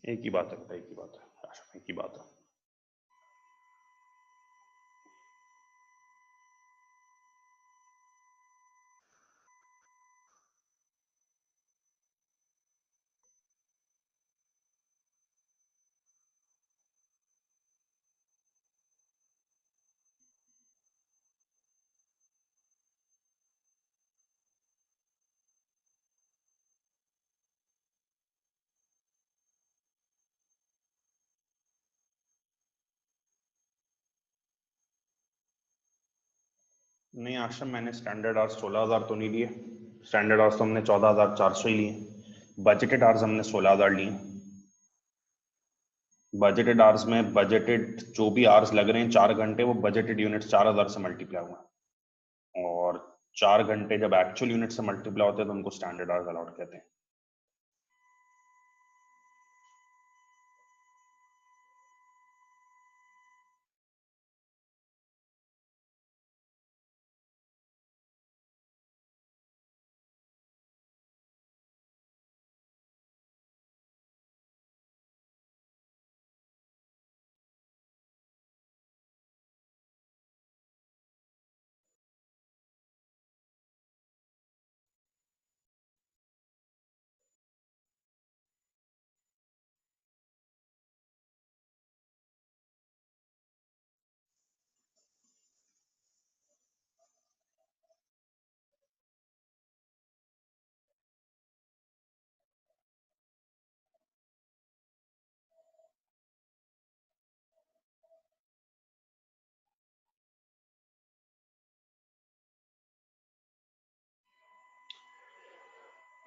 एक ही बात है बेटा, एक ही बात है आशा, एक ही बात है। नहीं आश्रम, मैंने स्टैंडर्ड आवर्स 16,000 तो नहीं लिए। स्टैंडर्ड आवर्स तो हमने 14,400 ही लिए। बजटेड आवर्स हमने 16,000 लिए। बजटेड आवर्स में बजटेड जो भी आवर्स लग रहे हैं 4 घंटे, वो बजटेड यूनिट्स 4,000 से मल्टीप्लाई हुआ है। और 4 घंटे जब एक्चुअल यूनिट से मल्टीप्लाई होते हैं तो उनको स्टैंडर्ड आवर्स अलाउड कहते हैं।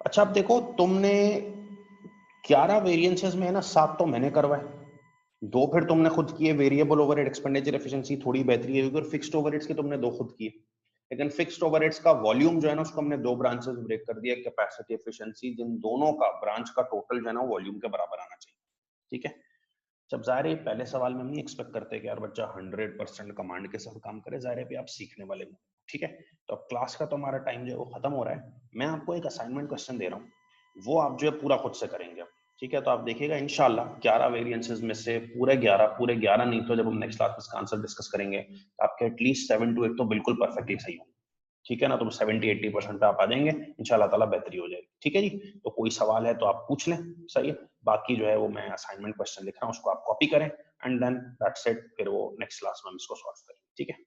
अच्छा अब देखो, तुमने 11 वेरिएंसेस में है ना, 7 तो मैंने करवाए, 2 फिर तुमने खुद किए। वेरिएबल ओवरहेड एक्सपेंडिचर एफिशिएंसी थोड़ी बेहतरी है क्योंकि फिक्स्ड ओवरहेड्स के तुमने 2 खुद किए। लेकिन फिक्स्ड ओवरहेड्स का वॉल्यूम जो है ना, उसको हमने 2 ब्रांचेस ब्रेक कर दिया, कैपेसिटी एफिशिएंसी, जिन दोनों का ब्रांच का टोटल जो है ना वॉल्यूम के बराबर आना चाहिए। ठीक है। जब जाहिर है पहले सवाल में हम नहीं एक्सपेक्ट करते कि यार बच्चा 100% कमांड के साथ काम करे, जाहिर है भी आप सीखने वाले हो। ठीक है। तो अब क्लास का तो हमारा टाइम जो है वो खत्म हो रहा है। मैं आपको एक असाइनमेंट क्वेश्चन दे रहा हूँ, वो आप जो है पूरा खुद से करेंगे। ठीक है। तो आप देखिएगा इंशाल्लाह 11 वेरिएंसेस में से पूरे 11 नहीं तो जब हम नेक्स्ट क्लास में इसका आंसर डिस्कस करेंगे तो आपके एटलीस्ट 7 to 8 तो बिल्कुल परफेक्टली सही हो। ठीक है ना। तो 70-80% पे आप आ जाएंगे, इंशाल्लाह ताला बेहतरी हो जाएगी। ठीक है जी। तो कोई सवाल है तो आप पूछ लें। सही है। बाकी जो है वो मैं असाइनमेंट क्वेश्चन लिख रहा हूँ, उसको आप कॉपी करें एंड देन दैट्स इट। फिर वो नेक्स्ट क्लास में हम इसको सॉल्व करेंगे। ठीक है।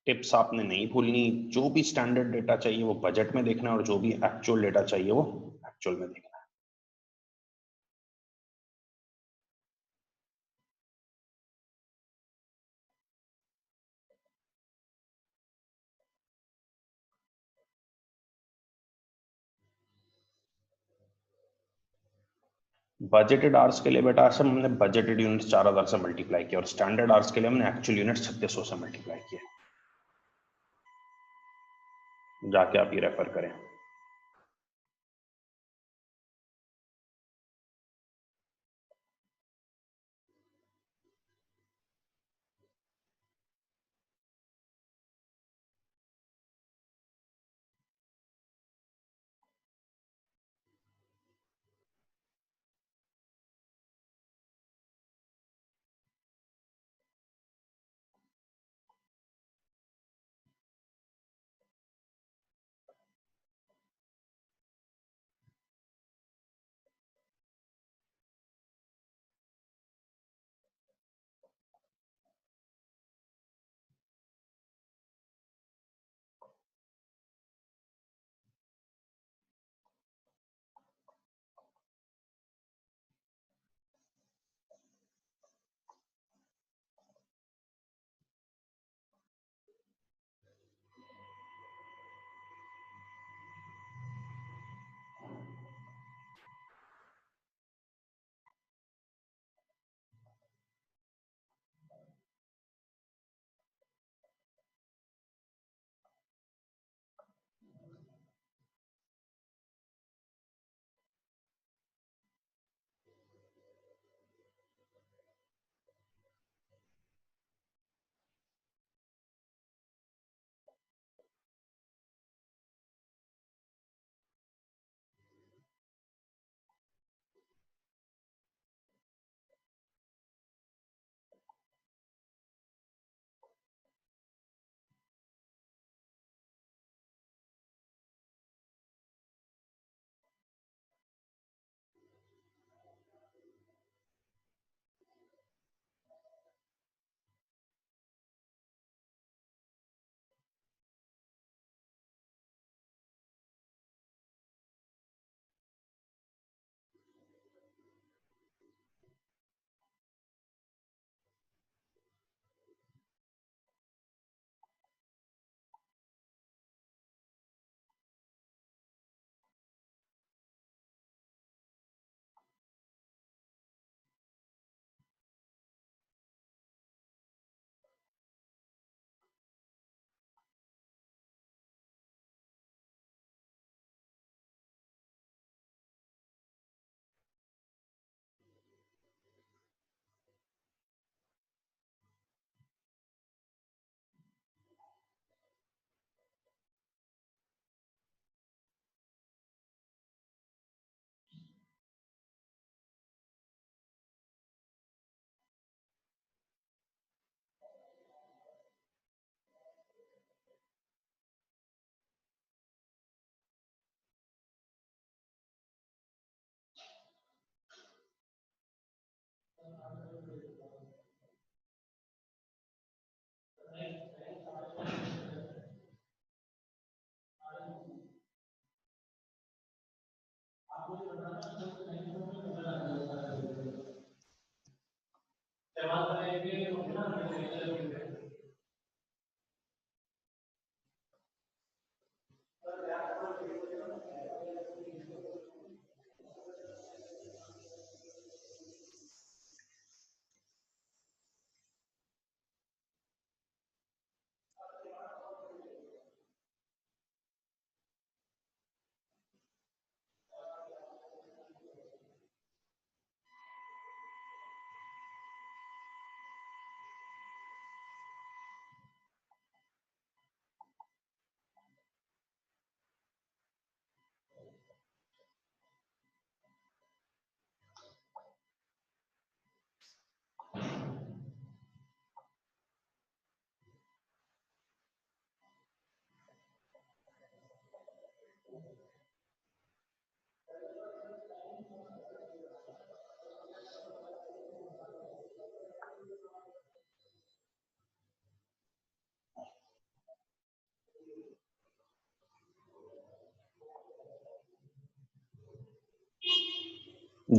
टिप्स आपने नहीं भूलनी। जो भी स्टैंडर्ड डेटा चाहिए वो बजट में देखना है, और जो भी एक्चुअल डेटा चाहिए वो एक्चुअल में देखना है। बजटेड आवर्स के लिए बेटा सब हमने बजटेड यूनिट्स 4,000 से मल्टीप्लाई किया, और स्टैंडर्ड आवर्स के लिए हमने एक्चुअल यूनिट्स 3600 से मल्टीप्लाई किया। जाके आप ये रेफर करें।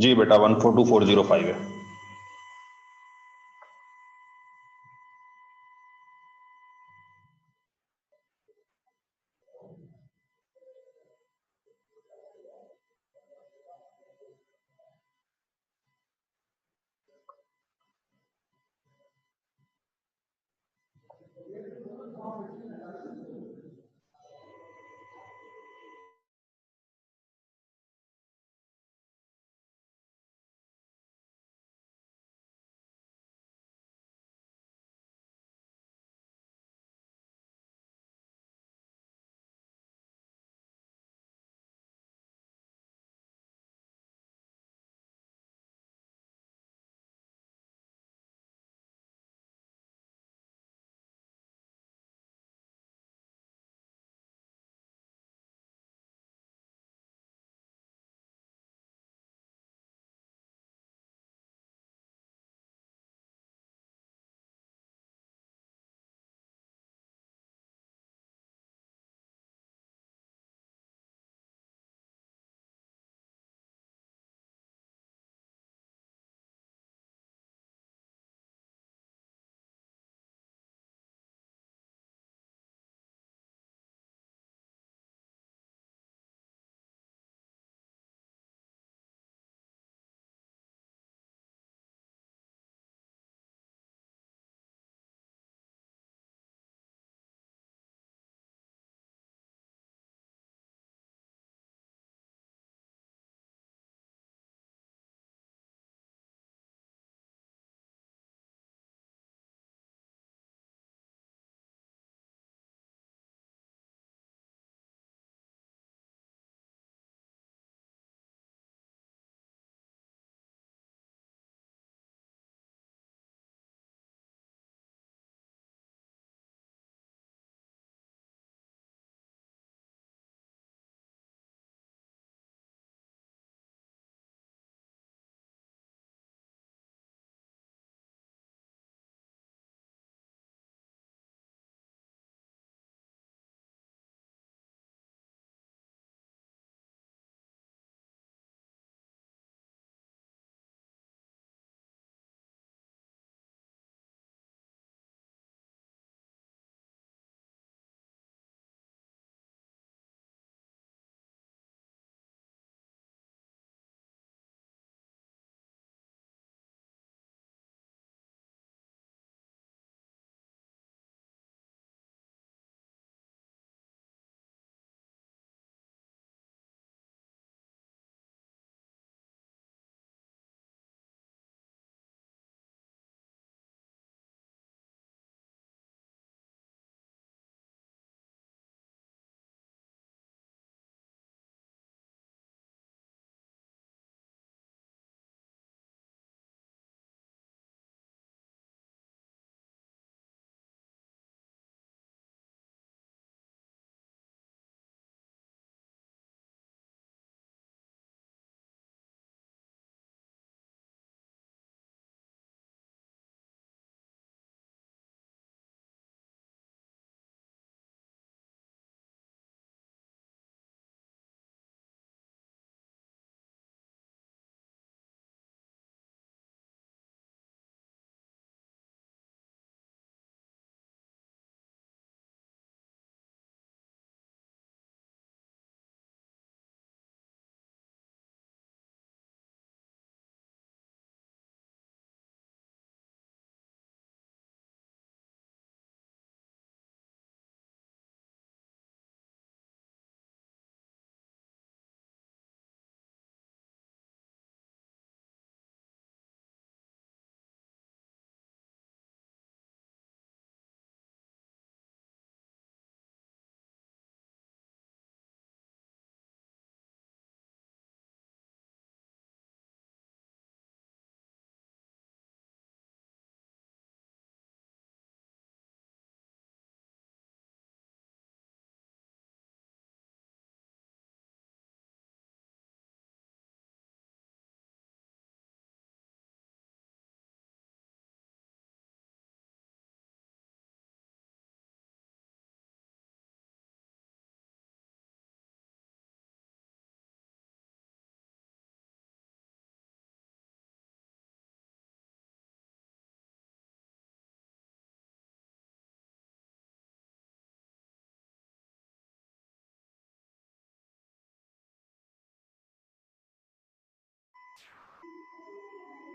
जी बेटा 142405 है।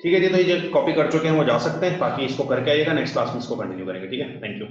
ठीक है जी, तो ये जो कॉपी कर चुके हैं वो जा सकते हैं, बाकी इसको करके आइएगा, नेक्स्ट क्लास में इसको कंटिन्यू करेंगे। ठीक है, थैंक यू।